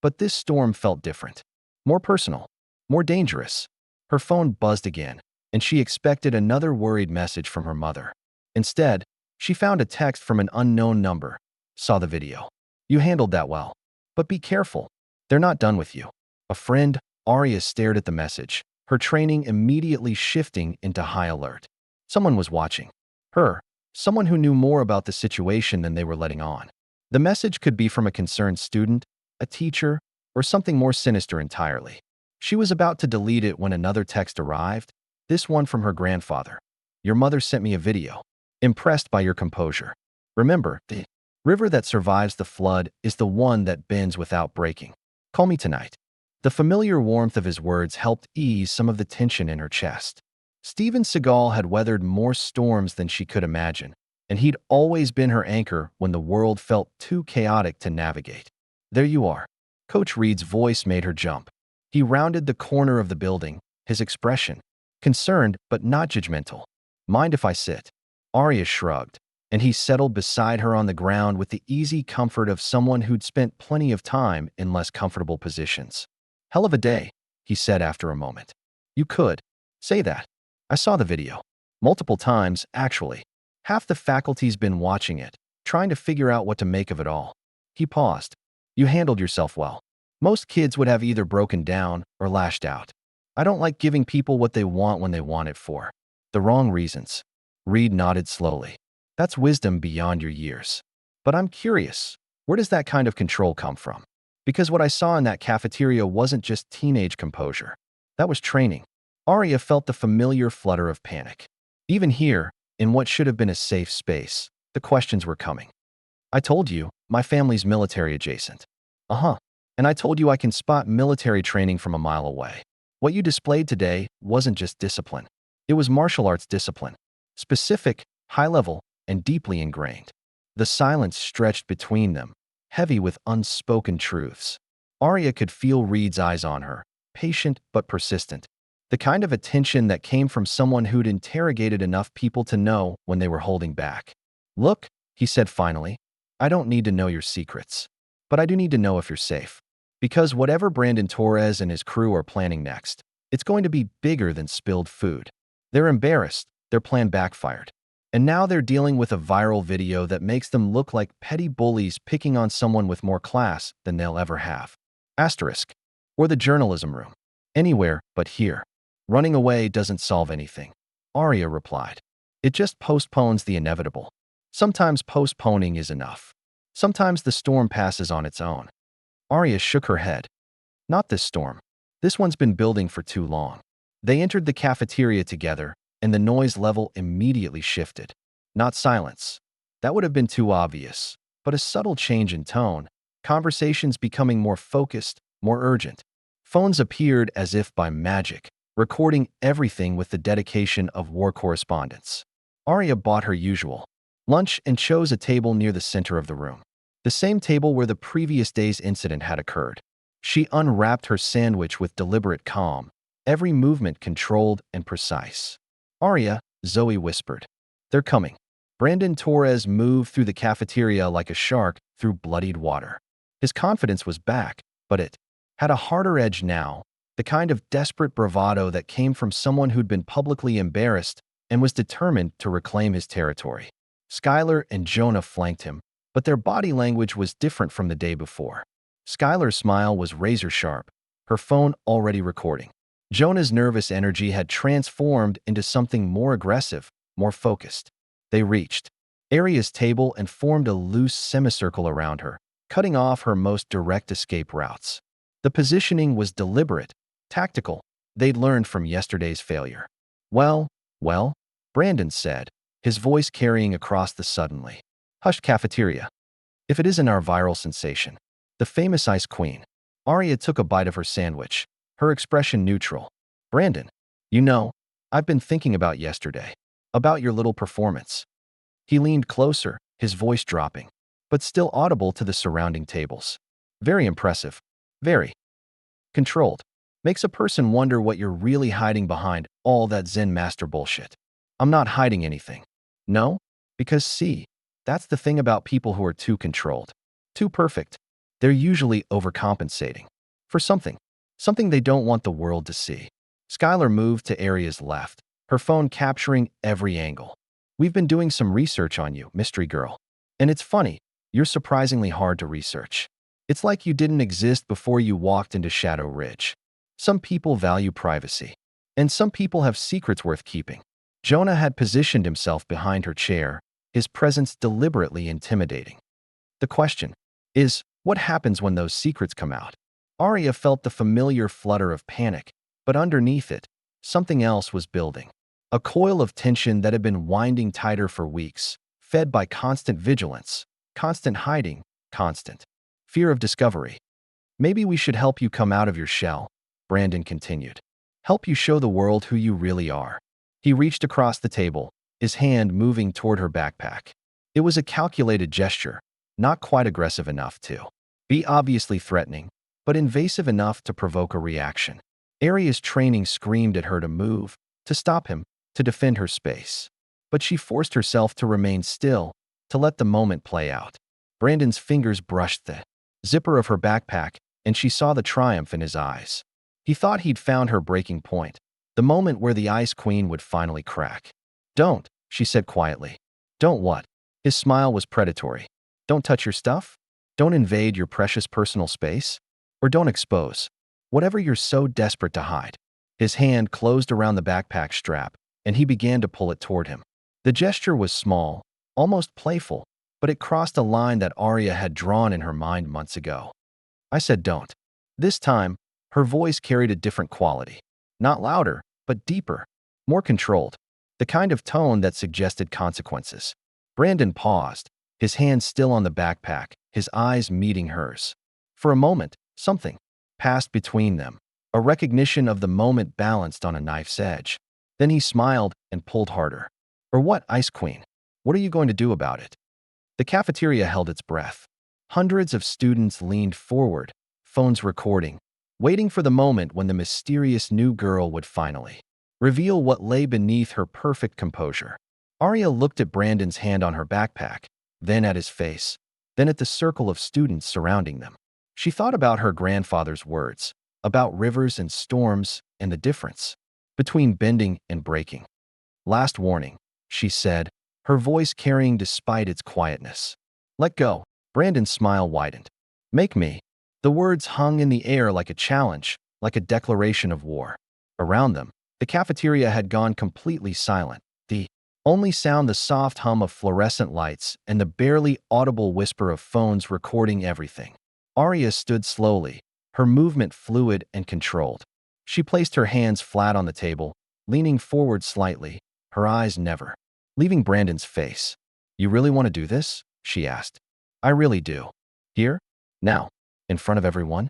But this storm felt different. More personal. More dangerous. Her phone buzzed again, and she expected another worried message from her mother. Instead, she found a text from an unknown number. "Saw the video. You handled that well. But be careful. They're not done with you." A friend. Aria stared at the message, her training immediately shifting into high alert. Someone was watching. Her. Someone who knew more about the situation than they were letting on. The message could be from a concerned student, a teacher, or something more sinister entirely. She was about to delete it when another text arrived, this one from her grandfather. "Your mother sent me a video. Impressed by your composure. Remember, the river that survives the flood is the one that bends without breaking. Call me tonight." The familiar warmth of his words helped ease some of the tension in her chest. Steven Seagal had weathered more storms than she could imagine, and he'd always been her anchor when the world felt too chaotic to navigate. "There you are." Coach Reed's voice made her jump. He rounded the corner of the building, his expression concerned but not judgmental. "Mind if I sit?" Aria shrugged, and he settled beside her on the ground with the easy comfort of someone who'd spent plenty of time in less comfortable positions. "Hell of a day," he said after a moment. "You could say that. I saw the video. Multiple times, actually. Half the faculty's been watching it, trying to figure out what to make of it all." He paused. "You handled yourself well. Most kids would have either broken down or lashed out. I don't like giving people what they want when they want it for the wrong reasons." Reed nodded slowly. "That's wisdom beyond your years. But I'm curious, where does that kind of control come from? Because what I saw in that cafeteria wasn't just teenage composure. That was training." Aria felt the familiar flutter of panic. Even here, in what should have been a safe space, the questions were coming. "I told you, my family's military adjacent." "Uh-huh. And I told you I can spot military training from a mile away. What you displayed today wasn't just discipline. It was martial arts discipline. Specific, high-level, and deeply ingrained." The silence stretched between them, heavy with unspoken truths. Aria could feel Reed's eyes on her, patient but persistent. The kind of attention that came from someone who'd interrogated enough people to know when they were holding back. "Look," he said finally, "I don't need to know your secrets. But I do need to know if you're safe. Because whatever Brandon Torres and his crew are planning next, it's going to be bigger than spilled food. They're embarrassed, their plan backfired. And now they're dealing with a viral video that makes them look like petty bullies picking on someone with more class than they'll ever have. Asterisk. Or the journalism room. Anywhere but here. Running away doesn't solve anything." Aria replied. "It just postpones the inevitable. Sometimes postponing is enough. Sometimes the storm passes on its own." Aria shook her head. "Not this storm. This one's been building for too long." They entered the cafeteria together, and the noise level immediately shifted. Not silence. That would have been too obvious, but a subtle change in tone, conversations becoming more focused, more urgent. Phones appeared as if by magic, recording everything with the dedication of war correspondents. Aria bought her usual lunch and chose a table near the center of the room. The same table where the previous day's incident had occurred. She unwrapped her sandwich with deliberate calm, every movement controlled and precise. "Aria," Zoe whispered. "They're coming." Brandon Torres moved through the cafeteria like a shark through bloodied water. His confidence was back, but it had a harder edge now, the kind of desperate bravado that came from someone who'd been publicly embarrassed and was determined to reclaim his territory. Skylar and Jonah flanked him, but their body language was different from the day before. Skylar's smile was razor-sharp, her phone already recording. Jonah's nervous energy had transformed into something more aggressive, more focused. They reached Aria's table and formed a loose semicircle around her, cutting off her most direct escape routes. The positioning was deliberate, tactical. They'd learned from yesterday's failure. Well, Brandon said, his voice carrying across the suddenly hushed cafeteria. if it isn't our viral sensation, the famous Ice Queen. Aria took a bite of her sandwich, her expression neutral. Brandon, you know, I've been thinking about yesterday, about your little performance. He leaned closer, his voice dropping, but still audible to the surrounding tables. Very impressive. Very controlled. Makes a person wonder what you're really hiding behind all that Zen master bullshit. I'm not hiding anything. No? Because see, that's the thing about people who are too controlled. Too perfect. They're usually overcompensating. For something. Something they don't want the world to see. Skylar moved to Aria's left, her phone capturing every angle. We've been doing some research on you, mystery girl. And it's funny, you're surprisingly hard to research. It's like you didn't exist before you walked into Shadow Ridge. Some people value privacy. And some people have secrets worth keeping. Jonah had positioned himself behind her chair, his presence deliberately intimidating. The question is, what happens when those secrets come out? Aria felt the familiar flutter of panic, but underneath it, something else was building. A coil of tension that had been winding tighter for weeks, fed by constant vigilance, constant hiding, constant fear of discovery. Maybe we should help you come out of your shell, Brandon continued. Help you show the world who you really are. He reached across the table, his hand moving toward her backpack. It was a calculated gesture, not quite aggressive enough to be obviously threatening, but invasive enough to provoke a reaction. Aria's training screamed at her to move, to stop him, to defend her space. But she forced herself to remain still, to let the moment play out. Brandon's fingers brushed the zipper of her backpack, and she saw the triumph in his eyes. He thought he'd found her breaking point, the moment where the Ice Queen would finally crack. Don't, she said quietly. Don't what? His smile was predatory. Don't touch your stuff? Don't invade your precious personal space? Or don't expose whatever you're so desperate to hide. His hand closed around the backpack strap, and he began to pull it toward him. The gesture was small, almost playful, but it crossed a line that Aria had drawn in her mind months ago. I said don't. This time, her voice carried a different quality. Not louder, but deeper, more controlled. The kind of tone that suggested consequences. Brandon paused, his hand still on the backpack, his eyes meeting hers. For a moment, something passed between them, a recognition of the moment balanced on a knife's edge. Then he smiled and pulled harder. Or what, Ice Queen? What are you going to do about it? The cafeteria held its breath. Hundreds of students leaned forward, phones recording, waiting for the moment when the mysterious new girl would finally reveal what lay beneath her perfect composure. Aria looked at Brandon's hand on her backpack, then at his face, then at the circle of students surrounding them. She thought about her grandfather's words, about rivers and storms and the difference between bending and breaking. Last warning, she said, her voice carrying despite its quietness. Let go. Brandon's smile widened. Make me. The words hung in the air like a challenge, like a declaration of war. Around them, the cafeteria had gone completely silent. The only sound the soft hum of fluorescent lights and the barely audible whisper of phones recording everything. Aria stood slowly, her movement fluid and controlled. She placed her hands flat on the table, leaning forward slightly, her eyes never leaving Brandon's face. You really want to do this? She asked. I really do. Here? Now? In front of everyone?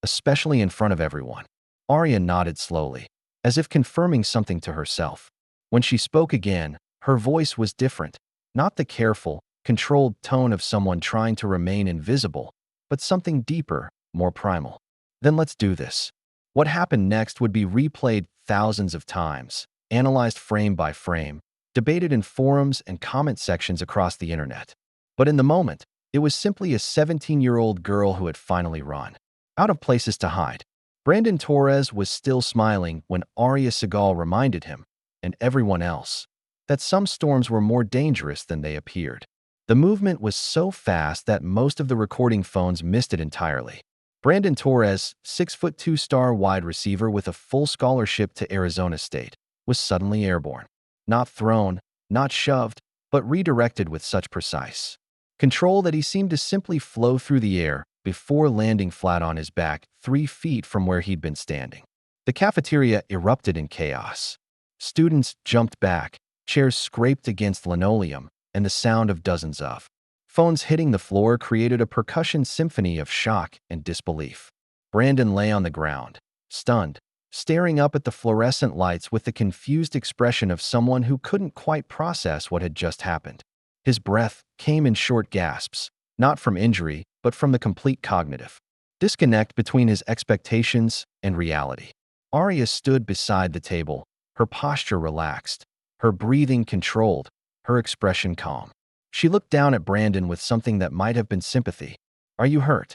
Especially in front of everyone. Aria nodded slowly, as if confirming something to herself. When she spoke again, her voice was different, not the careful, controlled tone of someone trying to remain invisible, but something deeper, more primal. Then let's do this. What happened next would be replayed thousands of times, analyzed frame by frame, debated in forums and comment sections across the internet. But in the moment, it was simply a 17-year-old girl who had finally run out of places to hide. Brandon Torres was still smiling when Aria Seagal reminded him, and everyone else, that some storms were more dangerous than they appeared. The movement was so fast that most of the recording phones missed it entirely. Brandon Torres, 6'2" star wide receiver with a full scholarship to Arizona State, was suddenly airborne. Not thrown, not shoved, but redirected with such precise control that he seemed to simply flow through the air before landing flat on his back 3 feet from where he'd been standing. The cafeteria erupted in chaos. Students jumped back, chairs scraped against linoleum, and the sound of dozens of Phones hitting the floor created a percussion symphony of shock and disbelief. Brandon lay on the ground, stunned, staring up at the fluorescent lights with the confused expression of someone who couldn't quite process what had just happened. His breath came in short gasps, not from injury, but from the complete cognitive disconnect between his expectations and reality. Aria stood beside the table, her posture relaxed, her breathing controlled, her expression calm. She looked down at Brandon with something that might have been sympathy. "Are you hurt?"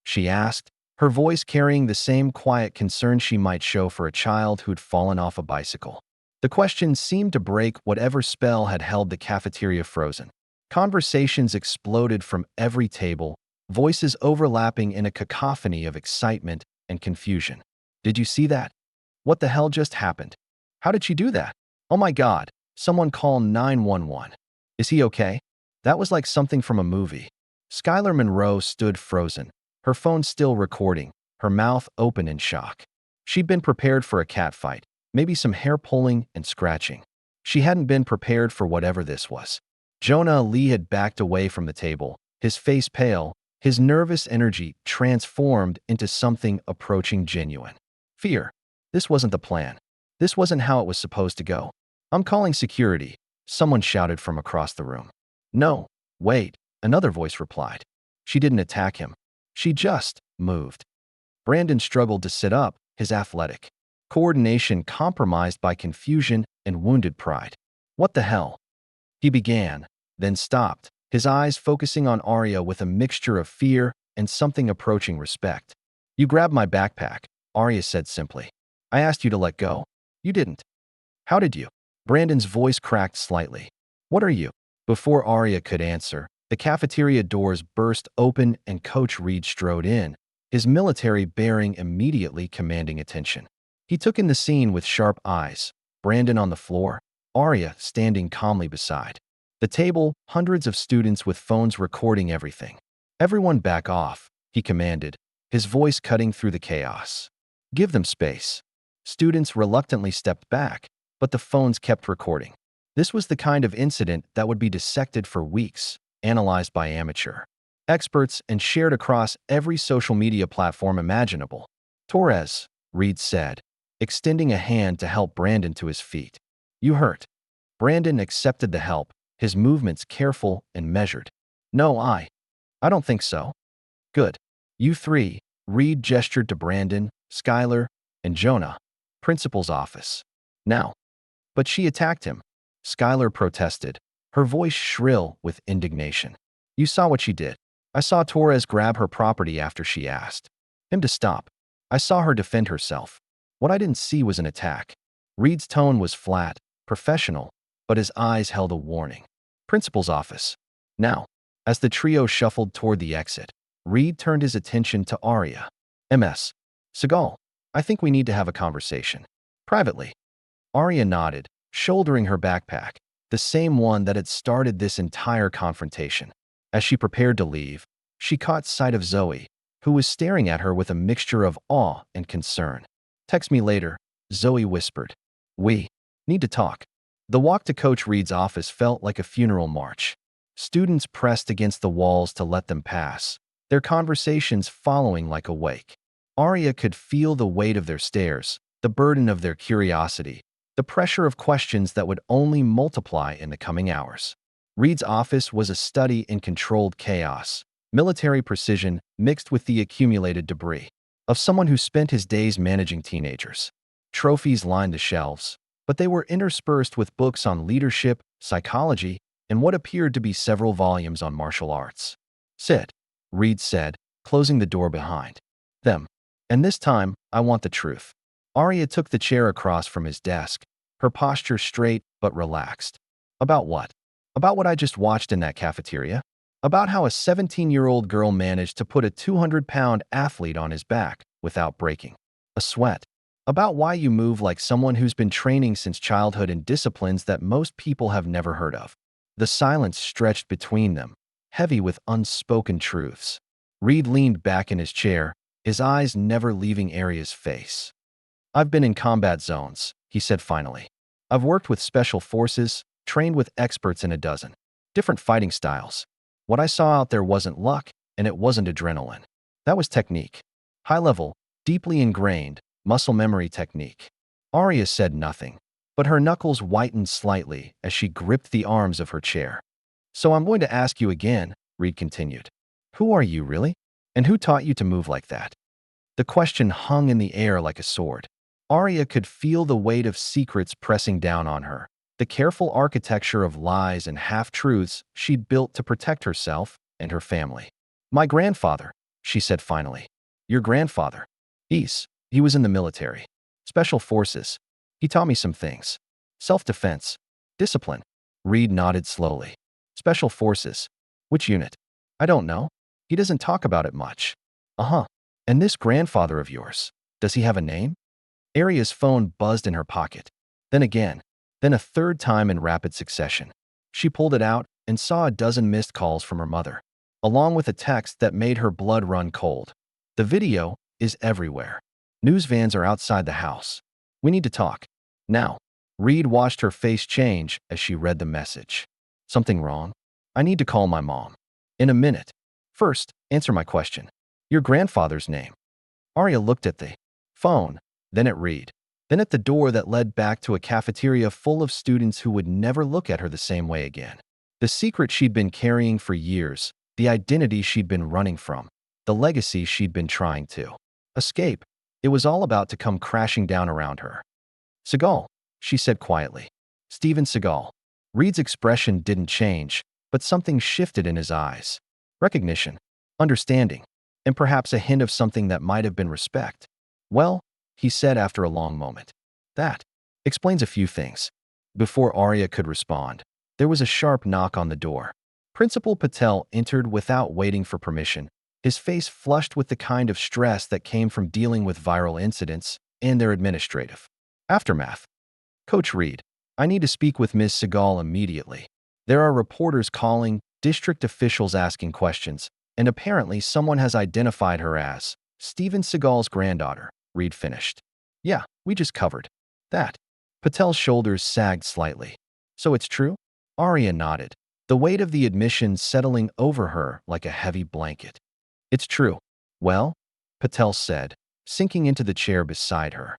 she asked, her voice carrying the same quiet concern she might show for a child who'd fallen off a bicycle. The question seemed to break whatever spell had held the cafeteria frozen. Conversations exploded from every table, voices overlapping in a cacophony of excitement and confusion. "Did you see that? What the hell just happened? How did she do that? Oh my God, someone call 911. Is he okay?" That was like something from a movie. Skylar Monroe stood frozen, her phone still recording, her mouth open in shock. She'd been prepared for a catfight, maybe some hair pulling and scratching. She hadn't been prepared for whatever this was. Jonah Lee had backed away from the table, his face pale, his nervous energy transformed into something approaching genuine fear. This wasn't the plan. This wasn't how it was supposed to go. "I'm calling security," someone shouted from across the room. "No, wait," another voice replied. She didn't attack him. She just moved. Brandon struggled to sit up, his athletic coordination compromised by confusion and wounded pride. "What the hell?" he began, then stopped, his eyes focusing on Aria with a mixture of fear and something approaching respect. "You grabbed my backpack," Aria said simply. "I asked you to let go. You didn't." "How did you?" Brandon's voice cracked slightly. "What are you?" Before Aria could answer, the cafeteria doors burst open and Coach Reed strode in, his military bearing immediately commanding attention. He took in the scene with sharp eyes, Brandon on the floor, Aria standing calmly beside. The table, hundreds of students with phones recording everything. "Everyone back off," he commanded, his voice cutting through the chaos. "Give them space." Students reluctantly stepped back, but the phones kept recording. This was the kind of incident that would be dissected for weeks, analyzed by amateur experts, and shared across every social media platform imaginable. "Torres," Reed said, extending a hand to help Brandon to his feet. "You hurt?" Brandon accepted the help, his movements careful and measured. "No, I don't think so." "Good. You three," Reed gestured to Brandon, Skylar, and Jonah. "Principal's office. Now." "But she attacked him," Skylar protested, her voice shrill with indignation. "You saw what she did. I saw Torres grab her property after she asked him to stop. I saw her defend herself. What I didn't see was an attack." Reed's tone was flat, professional, but his eyes held a warning. "Principal's office. Now." As the trio shuffled toward the exit, Reed turned his attention to Aria. "Ms. Seagal, I think we need to have a conversation. Privately." Aria nodded, shouldering her backpack, the same one that had started this entire confrontation. As she prepared to leave, she caught sight of Zoe, who was staring at her with a mixture of awe and concern. "Text me later," Zoe whispered. "We need to talk." The walk to Coach Reed's office felt like a funeral march. Students pressed against the walls to let them pass, their conversations following like a wake. Aria could feel the weight of their stares, the burden of their curiosity, the pressure of questions that would only multiply in the coming hours. Reed's office was a study in controlled chaos, military precision mixed with the accumulated debris of someone who spent his days managing teenagers. Trophies lined the shelves, but they were interspersed with books on leadership, psychology, and what appeared to be several volumes on martial arts. "Sit," Reed said, closing the door behind them. "And this time, I want the truth." Aria took the chair across from his desk, her posture straight but relaxed. "About what?" "About what I just watched in that cafeteria. About how a 17-year-old girl managed to put a 200-pound athlete on his back without breaking a sweat. About why you move like someone who's been training since childhood in disciplines that most people have never heard of." The silence stretched between them, heavy with unspoken truths. Reed leaned back in his chair, his eyes never leaving Aria's face. "I've been in combat zones," he said finally. "I've worked with special forces, trained with experts in a dozen different fighting styles. What I saw out there wasn't luck, and it wasn't adrenaline. That was technique. High-level, deeply ingrained, muscle memory technique. Aria said nothing, but her knuckles whitened slightly as she gripped the arms of her chair. So I'm going to ask you again, Reed continued. Who are you, really? And who taught you to move like that? The question hung in the air like a sword. Aria could feel the weight of secrets pressing down on her, the careful architecture of lies and half-truths she'd built to protect herself and her family. My grandfather, she said finally. Your grandfather? He was in the military. Special forces. He taught me some things. Self-defense. Discipline. Reed nodded slowly. Special forces. Which unit? I don't know. He doesn't talk about it much. Uh-huh. And this grandfather of yours, does he have a name? Aria's phone buzzed in her pocket. Then again. Then a third time in rapid succession. She pulled it out and saw a dozen missed calls from her mother, along with a text that made her blood run cold. The video is everywhere. News vans are outside the house. We need to talk. Now. Reed watched her face change as she read the message. Something wrong? I need to call my mom. In a minute. First, answer my question. Your grandfather's name. Aria looked at the phone, then at Reed, then at the door that led back to a cafeteria full of students who would never look at her the same way again. The secret she'd been carrying for years, the identity she'd been running from, the legacy she'd been trying to escape. It was all about to come crashing down around her. Seagal, she said quietly. Steven Seagal. Reed's expression didn't change, but something shifted in his eyes. Recognition, understanding, and perhaps a hint of something that might have been respect. Well, he said after a long moment. That explains a few things. Before Aria could respond, there was a sharp knock on the door. Principal Patel entered without waiting for permission, his face flushed with the kind of stress that came from dealing with viral incidents and their administrative aftermath. Coach Reed, I need to speak with Ms. Seagal immediately. There are reporters calling, district officials asking questions, and apparently someone has identified her as Steven Seagal's granddaughter, Reed finished. Yeah, we just covered that. Patel's shoulders sagged slightly. So it's true? Aria nodded, the weight of the admission settling over her like a heavy blanket. It's true. Well, Patel said, sinking into the chair beside her.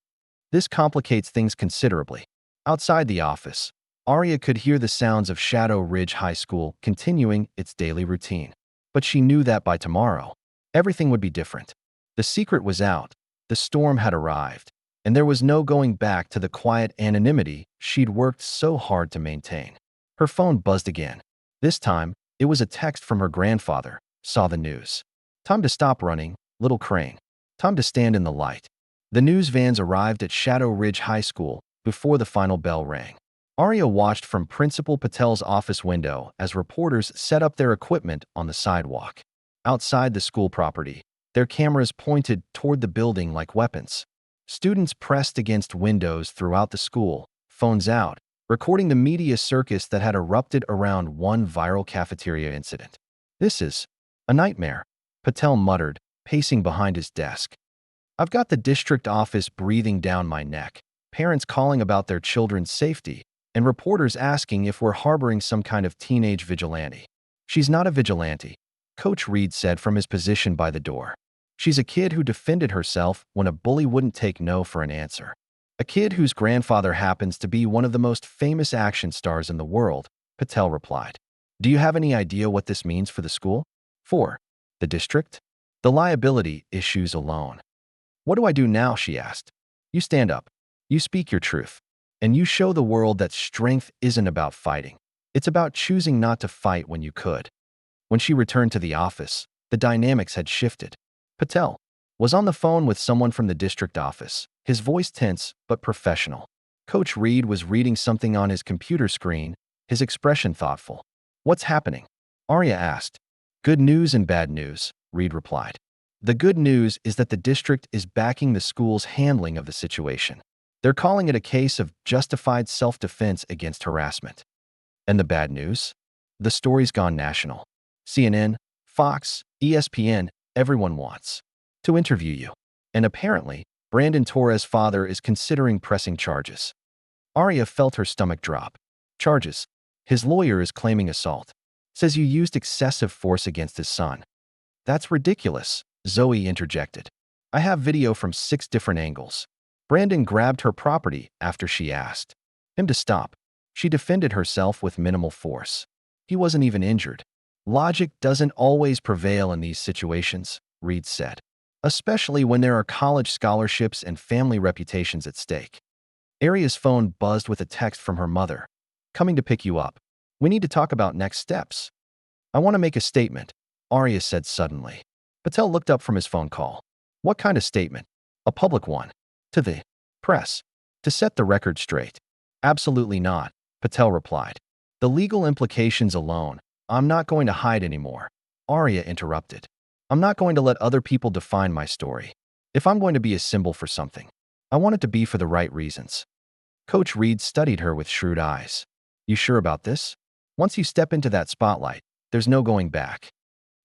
This complicates things considerably. Outside the office, Aria could hear the sounds of Shadow Ridge High School continuing its daily routine. But she knew that by tomorrow, everything would be different. The secret was out, the storm had arrived, and there was no going back to the quiet anonymity she'd worked so hard to maintain. Her phone buzzed again. This time, it was a text from her grandfather. Saw the news. Time to stop running, little Crane. Time to stand in the light. The news vans arrived at Shadow Ridge High School before the final bell rang. Aria watched from Principal Patel's office window as reporters set up their equipment on the sidewalk. Outside the school property, their cameras pointed toward the building like weapons. Students pressed against windows throughout the school, phones out, recording the media circus that had erupted around one viral cafeteria incident. This is a nightmare, Patel muttered, pacing behind his desk. I've got the district office breathing down my neck, parents calling about their children's safety, and reporters asking if we're harboring some kind of teenage vigilante. She's not a vigilante, Coach Reed said from his position by the door. She's a kid who defended herself when a bully wouldn't take no for an answer. A kid whose grandfather happens to be one of the most famous action stars in the world, Patel replied. Do you have any idea what this means for the school? For the district? The liability issues alone. What do I do now, she asked. You stand up. You speak your truth. And you show the world that strength isn't about fighting. It's about choosing not to fight when you could. When she returned to the office, the dynamics had shifted. Patel was on the phone with someone from the district office, his voice tense but professional. Coach Reed was reading something on his computer screen, his expression thoughtful. What's happening? Aria asked. Good news and bad news, Reed replied. The good news is that the district is backing the school's handling of the situation. They're calling it a case of justified self-defense against harassment. And the bad news? The story's gone national. CNN, Fox, ESPN, everyone wants to interview you. And apparently, Brandon Torres' father is considering pressing charges. Aria felt her stomach drop. Charges. His lawyer is claiming assault. Says you used excessive force against his son. That's ridiculous, Zoe interjected. I have video from 6 different angles. Brandon grabbed her property after she asked him to stop. She defended herself with minimal force. He wasn't even injured. Logic doesn't always prevail in these situations, Reed said, especially when there are college scholarships and family reputations at stake. Aria's phone buzzed with a text from her mother. Coming to pick you up. We need to talk about next steps. I want to make a statement, Aria said suddenly. Patel looked up from his phone call. What kind of statement? A public one. To the press. To set the record straight. Absolutely not, Patel replied. The legal implications alone. I'm not going to hide anymore. Aria interrupted. I'm not going to let other people define my story. If I'm going to be a symbol for something, I want it to be for the right reasons. Coach Reed studied her with shrewd eyes. You sure about this? Once you step into that spotlight, there's no going back.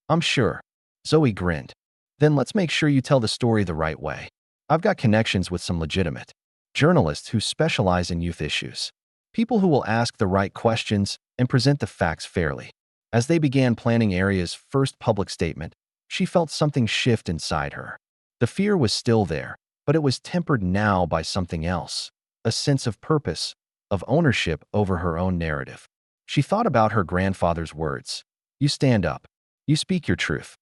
I'm sure. Zoe grinned. Then let's make sure you tell the story the right way. I've got connections with some legitimate journalists who specialize in youth issues. People who will ask the right questions and present the facts fairly. As they began planning Aria's first public statement, she felt something shift inside her. The fear was still there, but it was tempered now by something else. A sense of purpose, of ownership over her own narrative. She thought about her grandfather's words. You stand up. You speak your truth.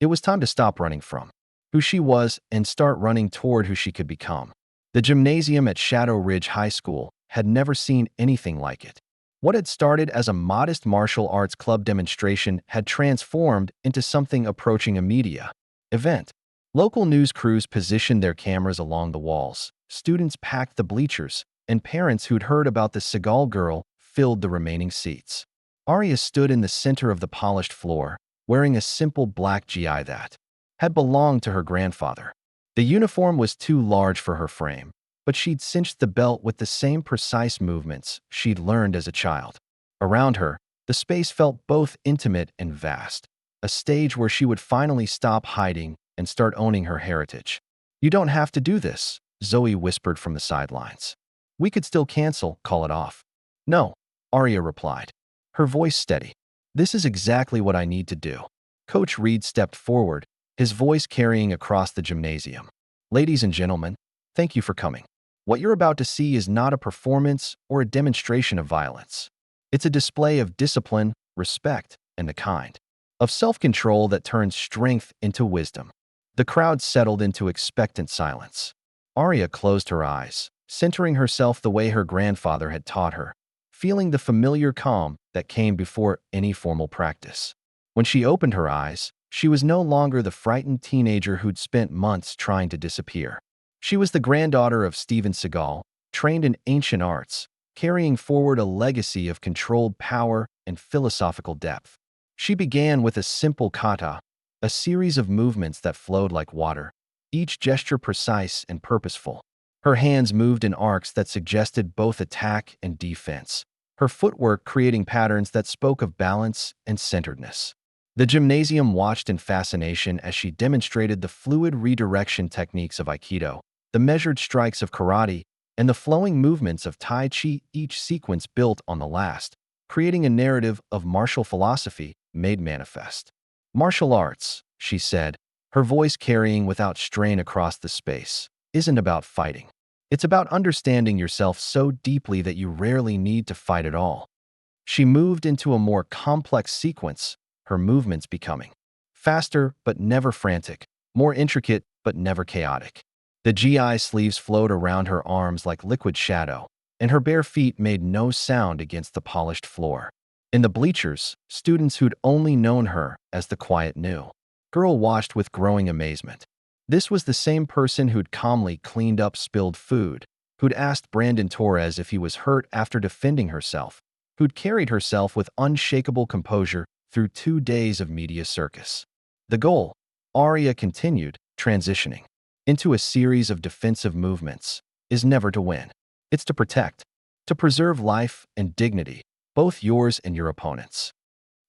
It was time to stop running from who she was and start running toward who she could become. The gymnasium at Shadow Ridge High School had never seen anything like it. What had started as a modest martial arts club demonstration had transformed into something approaching a media event. Local news crews positioned their cameras along the walls. Students packed the bleachers, and parents who'd heard about the Seagal girl filled the remaining seats. Aria stood in the center of the polished floor, wearing a simple black GI that had belonged to her grandfather. The uniform was too large for her frame, but she'd cinched the belt with the same precise movements she'd learned as a child. Around her, the space felt both intimate and vast, a stage where she would finally stop hiding and start owning her heritage. You don't have to do this, Zoe whispered from the sidelines. We could still call it off. No, Aria replied, her voice steady. This is exactly what I need to do. Coach Reed stepped forward, his voice carrying across the gymnasium. Ladies and gentlemen, thank you for coming. What you're about to see is not a performance or a demonstration of violence. It's a display of discipline, respect, and the kind of self-control that turns strength into wisdom. The crowd settled into expectant silence. Aria closed her eyes, centering herself the way her grandfather had taught her, feeling the familiar calm that came before any formal practice. When she opened her eyes, she was no longer the frightened teenager who'd spent months trying to disappear. She was the granddaughter of Steven Seagal, trained in ancient arts, carrying forward a legacy of controlled power and philosophical depth. She began with a simple kata, a series of movements that flowed like water, each gesture precise and purposeful. Her hands moved in arcs that suggested both attack and defense, her footwork creating patterns that spoke of balance and centeredness. The gymnasium watched in fascination as she demonstrated the fluid redirection techniques of Aikido, the measured strikes of karate, and the flowing movements of Tai Chi, each sequence built on the last, creating a narrative of martial philosophy made manifest. Martial arts, she said, her voice carrying without strain across the space, isn't about fighting. It's about understanding yourself so deeply that you rarely need to fight at all. She moved into a more complex sequence, her movements becoming faster but never frantic, more intricate but never chaotic. The GI sleeves flowed around her arms like liquid shadow, and her bare feet made no sound against the polished floor. In the bleachers, students who'd only known her as the quiet new girl watched with growing amazement. This was the same person who'd calmly cleaned up spilled food, who'd asked Brandon Torres if he was hurt after defending herself, who'd carried herself with unshakable composure through 2 days of media circus. The goal, Aria continued, transitioning into a series of defensive movements, is never to win. It's to protect, to preserve life and dignity, both yours and your opponent's.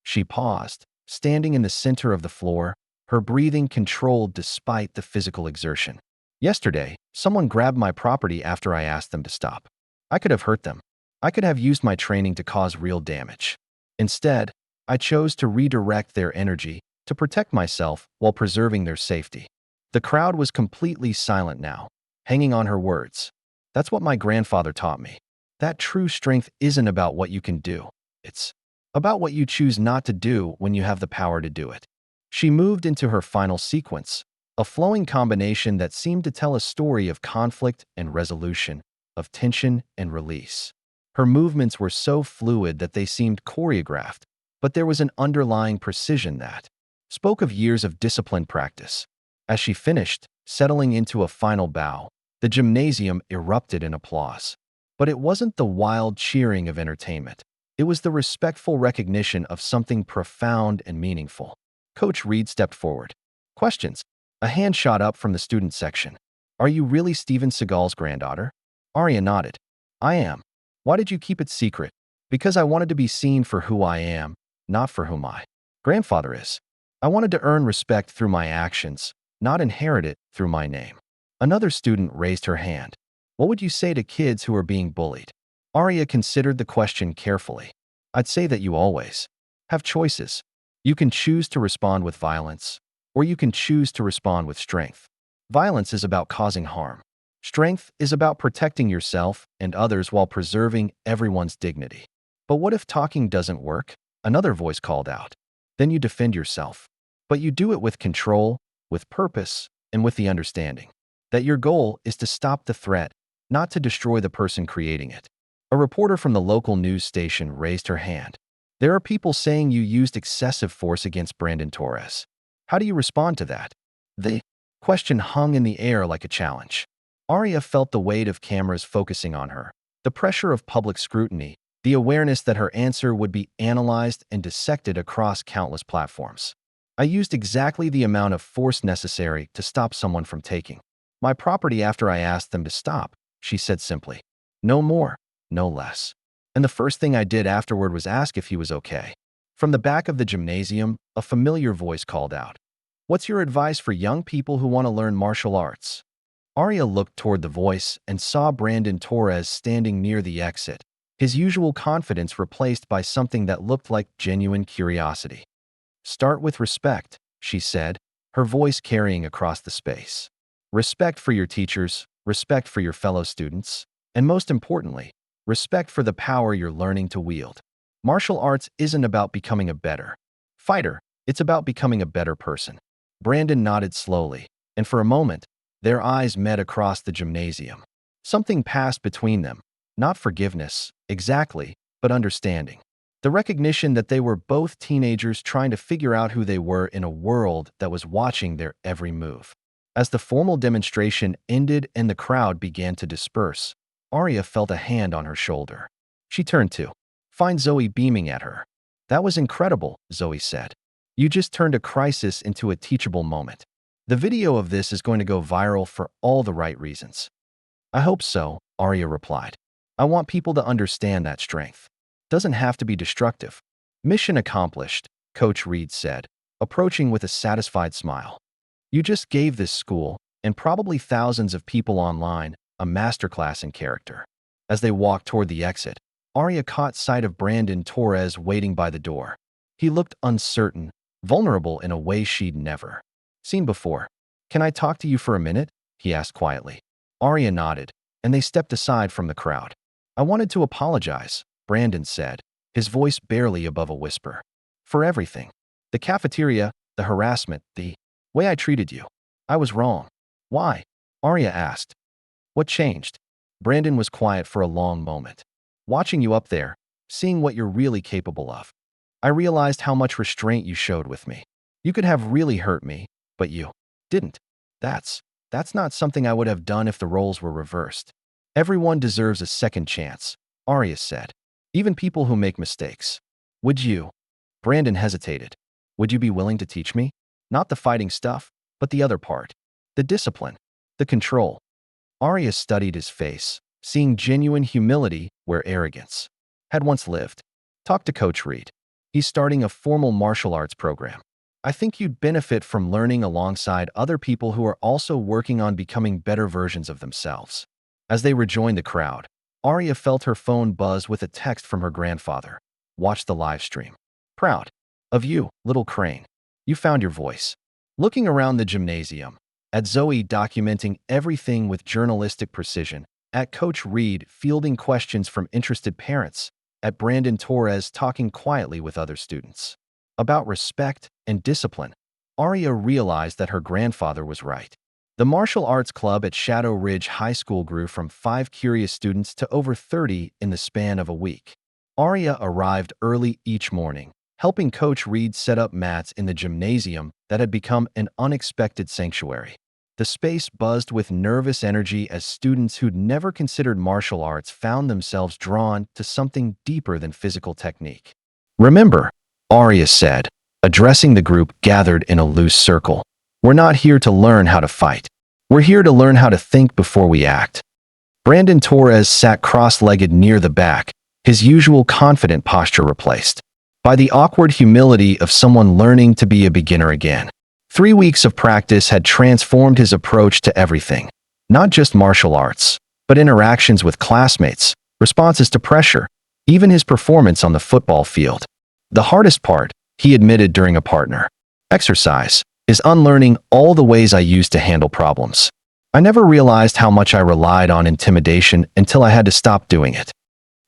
She paused, standing in the center of the floor, her breathing controlled despite the physical exertion. Yesterday, someone grabbed my property after I asked them to stop. I could have hurt them. I could have used my training to cause real damage. Instead, I chose to redirect their energy to protect myself while preserving their safety. The crowd was completely silent now, hanging on her words. That's what my grandfather taught me. That true strength isn't about what you can do. It's about what you choose not to do when you have the power to do it. She moved into her final sequence, a flowing combination that seemed to tell a story of conflict and resolution, of tension and release. Her movements were so fluid that they seemed choreographed, but there was an underlying precision that spoke of years of disciplined practice. As she finished, settling into a final bow, the gymnasium erupted in applause. But it wasn't the wild cheering of entertainment. It was the respectful recognition of something profound and meaningful. Coach Reed stepped forward. Questions. A hand shot up from the student section. Are you really Steven Seagal's granddaughter? Aria nodded. I am. Why did you keep it secret? Because I wanted to be seen for who I am, not for who my grandfather is. I wanted to earn respect through my actions, not inherit it through my name. Another student raised her hand. What would you say to kids who are being bullied? Aria considered the question carefully. I'd say that you always have choices. You can choose to respond with violence, or you can choose to respond with strength. Violence is about causing harm. Strength is about protecting yourself and others while preserving everyone's dignity. But what if talking doesn't work? Another voice called out. Then you defend yourself. But you do it with control, with purpose, and with the understanding that your goal is to stop the threat, not to destroy the person creating it. A reporter from the local news station raised her hand. There are people saying you used excessive force against Brandon Torres. How do you respond to that? The question hung in the air like a challenge. Aria felt the weight of cameras focusing on her, the pressure of public scrutiny, the awareness that her answer would be analyzed and dissected across countless platforms. I used exactly the amount of force necessary to stop someone from taking my property after I asked them to stop, she said simply. No more, no less. And the first thing I did afterward was ask if he was okay. From the back of the gymnasium, a familiar voice called out. What's your advice for young people who want to learn martial arts? Aria looked toward the voice and saw Brandon Torres standing near the exit, his usual confidence replaced by something that looked like genuine curiosity. Start with respect, she said, her voice carrying across the space. Respect for your teachers, respect for your fellow students, and most importantly, respect for the power you're learning to wield. Martial arts isn't about becoming a better fighter, it's about becoming a better person. Brandon nodded slowly, and for a moment, their eyes met across the gymnasium. Something passed between them, not forgiveness, exactly, but understanding. The recognition that they were both teenagers trying to figure out who they were in a world that was watching their every move. As the formal demonstration ended and the crowd began to disperse, Aria felt a hand on her shoulder. She turned to find Zoe beaming at her. That was incredible, Zoe said. You just turned a crisis into a teachable moment. The video of this is going to go viral for all the right reasons. I hope so, Aria replied. I want people to understand that strength doesn't have to be destructive. Mission accomplished, Coach Reed said, approaching with a satisfied smile. You just gave this school, and probably thousands of people online, a masterclass in character. As they walked toward the exit, Aria caught sight of Brandon Torres waiting by the door. He looked uncertain, vulnerable in a way she'd never seen before. Can I talk to you for a minute? He asked quietly. Aria nodded, and they stepped aside from the crowd. I wanted to apologize, Brandon said, his voice barely above a whisper. For everything. The cafeteria, the harassment, the way I treated you. I was wrong. Why? Aria asked. What changed? Brandon was quiet for a long moment. Watching you up there, seeing what you're really capable of. I realized how much restraint you showed with me. You could have really hurt me, but you didn't. That's not something I would have done if the roles were reversed. Everyone deserves a second chance, Aria said. Even people who make mistakes. Would you? Brandon hesitated. Would you be willing to teach me? Not the fighting stuff, but the other part. The discipline. The control. Aria studied his face, seeing genuine humility where arrogance had once lived. Talk to Coach Reed. He's starting a formal martial arts program. I think you'd benefit from learning alongside other people who are also working on becoming better versions of themselves. As they rejoined the crowd, Aria felt her phone buzz with a text from her grandfather. Watch the live stream. Proud. Of you, little crane. You found your voice. Looking around the gymnasium, at Zoe documenting everything with journalistic precision, at Coach Reed fielding questions from interested parents, at Brandon Torres talking quietly with other students. About respect and discipline, Aria realized that her grandfather was right. The martial arts club at Shadow Ridge High School grew from 5 curious students to over 30 in the span of a week. Aria arrived early each morning, helping Coach Reed set up mats in the gymnasium that had become an unexpected sanctuary. The space buzzed with nervous energy as students who'd never considered martial arts found themselves drawn to something deeper than physical technique. "Remember," Aria said, addressing the group gathered in a loose circle, "we're not here to learn how to fight. We're here to learn how to think before we act." Brandon Torres sat cross-legged near the back, his usual confident posture replaced by the awkward humility of someone learning to be a beginner again. 3 weeks of practice had transformed his approach to everything, not just martial arts, but interactions with classmates, responses to pressure, even his performance on the football field. The hardest part, he admitted during a partner exercise, is unlearning all the ways I used to handle problems. I never realized how much I relied on intimidation until I had to stop doing it.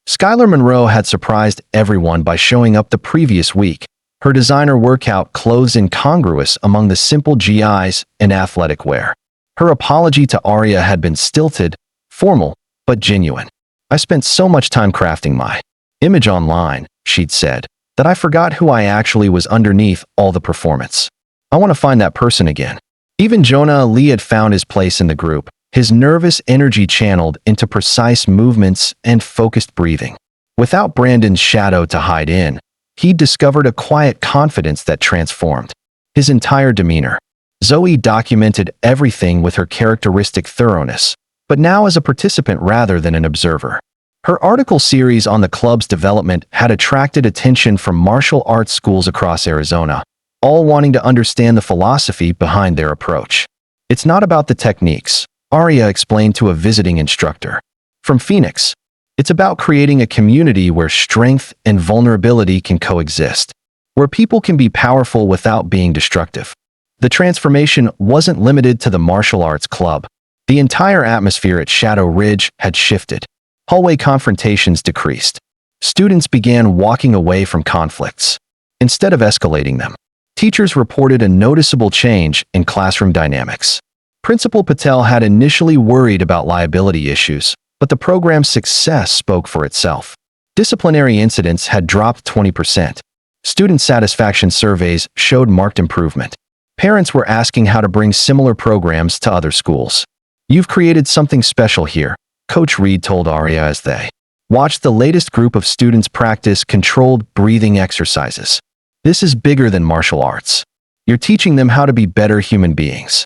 Skylar Monroe had surprised everyone by showing up the previous week, her designer workout clothes incongruous among the simple GIs and athletic wear. Her apology to Aria had been stilted, formal, but genuine. "I spent so much time crafting my image online," she'd said, "that I forgot who I actually was underneath all the performance. I want to find that person again." Even Jonah Lee had found his place in the group, his nervous energy channeled into precise movements and focused breathing. Without Brandon's shadow to hide in, he discovered a quiet confidence that transformed his entire demeanor. Zoe documented everything with her characteristic thoroughness, but now as a participant rather than an observer. Her article series on the club's development had attracted attention from martial arts schools across Arizona, all wanting to understand the philosophy behind their approach. "It's not about the techniques," Aria explained to a visiting instructor from Phoenix. "It's about creating a community where strength and vulnerability can coexist, where people can be powerful without being destructive." The transformation wasn't limited to the martial arts club. The entire atmosphere at Shadow Ridge had shifted. Hallway confrontations decreased. Students began walking away from conflicts instead of escalating them. Teachers reported a noticeable change in classroom dynamics. Principal Patel had initially worried about liability issues, but the program's success spoke for itself. Disciplinary incidents had dropped 20%. Student satisfaction surveys showed marked improvement. Parents were asking how to bring similar programs to other schools. "You've created something special here," Coach Reed told Aria as they watched the latest group of students practice controlled breathing exercises. "This is bigger than martial arts. You're teaching them how to be better human beings."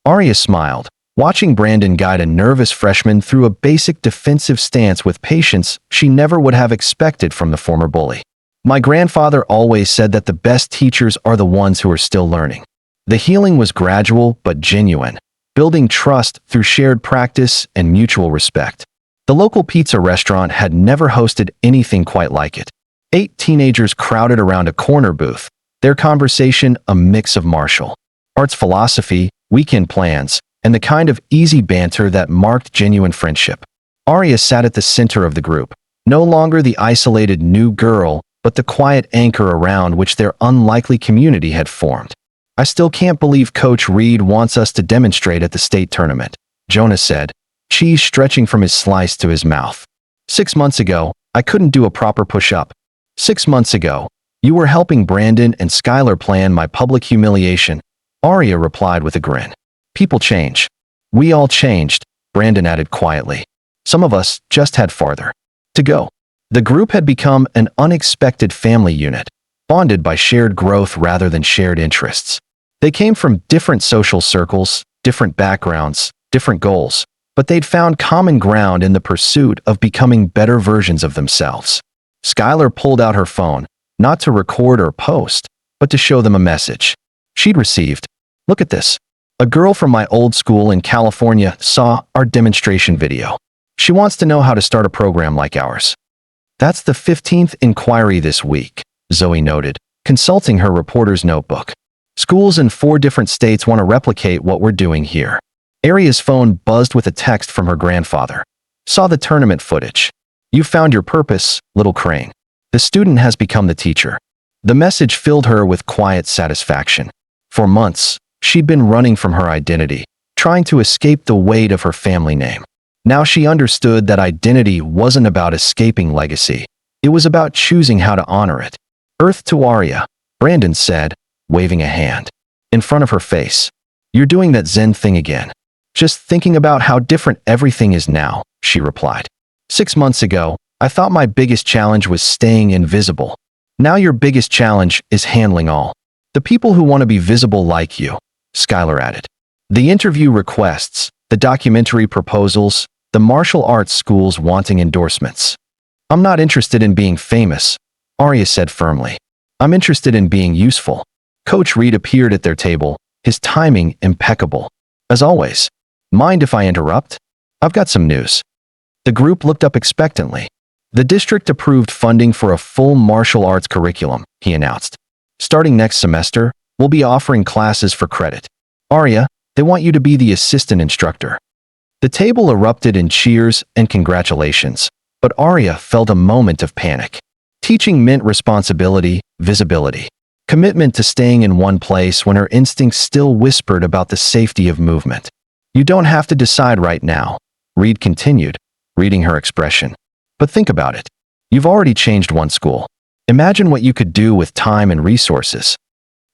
Aria smiled, watching Brandon guide a nervous freshman through a basic defensive stance with patience she never would have expected from the former bully. "My grandfather always said that the best teachers are the ones who are still learning." The healing was gradual but genuine, building trust through shared practice and mutual respect. The local pizza restaurant had never hosted anything quite like it. 8 teenagers crowded around a corner booth, their conversation a mix of martial arts philosophy, weekend plans, and the kind of easy banter that marked genuine friendship. Aria sat at the center of the group, no longer the isolated new girl, but the quiet anchor around which their unlikely community had formed. "I still can't believe Coach Reed wants us to demonstrate at the state tournament," Jonah said, cheese stretching from his slice to his mouth. 6 months ago, I couldn't do a proper push-up. 6 months ago, you were helping Brandon and Skylar plan my public humiliation," Aria replied with a grin. "People change. We all changed," Brandon added quietly. "Some of us just had farther to go." The group had become an unexpected family unit, bonded by shared growth rather than shared interests. They came from different social circles, different backgrounds, different goals, but they'd found common ground in the pursuit of becoming better versions of themselves. Skylar pulled out her phone, not to record or post, but to show them a message she'd received. "Look at this. A girl from my old school in California saw our demonstration video. She wants to know how to start a program like ours." "That's the 15th inquiry this week," Zoe noted, consulting her reporter's notebook. Schools in 4 different states want to replicate what we're doing here. Aria's phone buzzed with a text from her grandfather. Saw the tournament footage. You found your purpose, little crane. The student has become the teacher. The message filled her with quiet satisfaction. For months, she'd been running from her identity, trying to escape the weight of her family name. Now she understood that identity wasn't about escaping legacy. It was about choosing how to honor it. Earth to Aria, Brandon said, waving a hand. In front of her face. You're doing that Zen thing again. Just thinking about how different everything is now, she replied. 6 months ago, I thought my biggest challenge was staying invisible. Now your biggest challenge is handling all the people who want to be visible like you, Skylar added. The interview requests, the documentary proposals, the martial arts schools wanting endorsements. I'm not interested in being famous, Aria said firmly. I'm interested in being useful. Coach Reed appeared at their table, his timing impeccable. As always. Mind if I interrupt? I've got some news. The group looked up expectantly. The district approved funding for a full martial arts curriculum, he announced. Starting next semester, we'll be offering classes for credit. Aria, they want you to be the assistant instructor. The table erupted in cheers and congratulations, but Aria felt a moment of panic. Teaching meant responsibility, visibility, commitment to staying in one place when her instincts still whispered about the safety of movement. You don't have to decide right now, Reed continued, reading her expression. But think about it. You've already changed one school. Imagine what you could do with time and resources.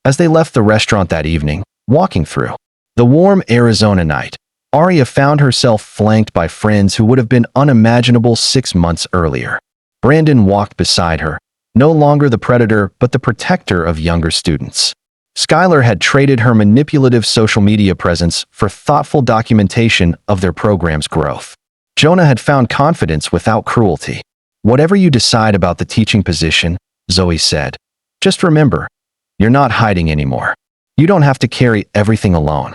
As they left the restaurant that evening, walking through the warm Arizona night, Aria found herself flanked by friends who would have been unimaginable 6 months earlier. Brandon walked beside her, no longer the predator but the protector of younger students. Skylar had traded her manipulative social media presence for thoughtful documentation of their program's growth. Jonah had found confidence without cruelty. Whatever you decide about the teaching position, Zoe said, just remember, you're not hiding anymore. You don't have to carry everything alone.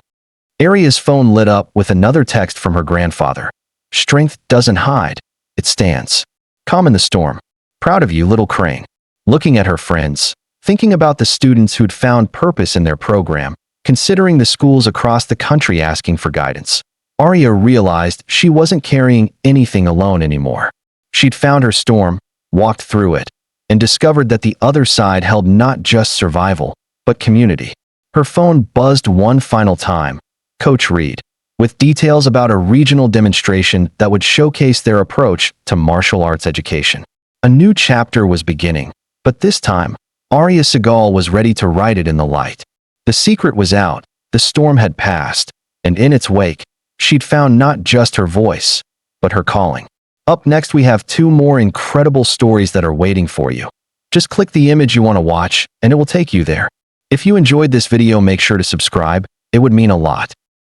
Aria's phone lit up with another text from her grandfather. Strength doesn't hide, it stands. Calm in the storm. Proud of you, little crane. Looking at her friends, thinking about the students who'd found purpose in their program, considering the schools across the country asking for guidance, Aria realized she wasn't carrying anything alone anymore. She'd found her storm, walked through it, and discovered that the other side held not just survival, but community. Her phone buzzed one final time. Coach Reed, with details about a regional demonstration that would showcase their approach to martial arts education. A new chapter was beginning, but this time, Aria Seagal was ready to write it in the light. The secret was out, the storm had passed, and in its wake, she'd found not just her voice, but her calling. Up next, we have 2 more incredible stories that are waiting for you. Just click the image you want to watch, and it will take you there. If you enjoyed this video, make sure to subscribe. It would mean a lot.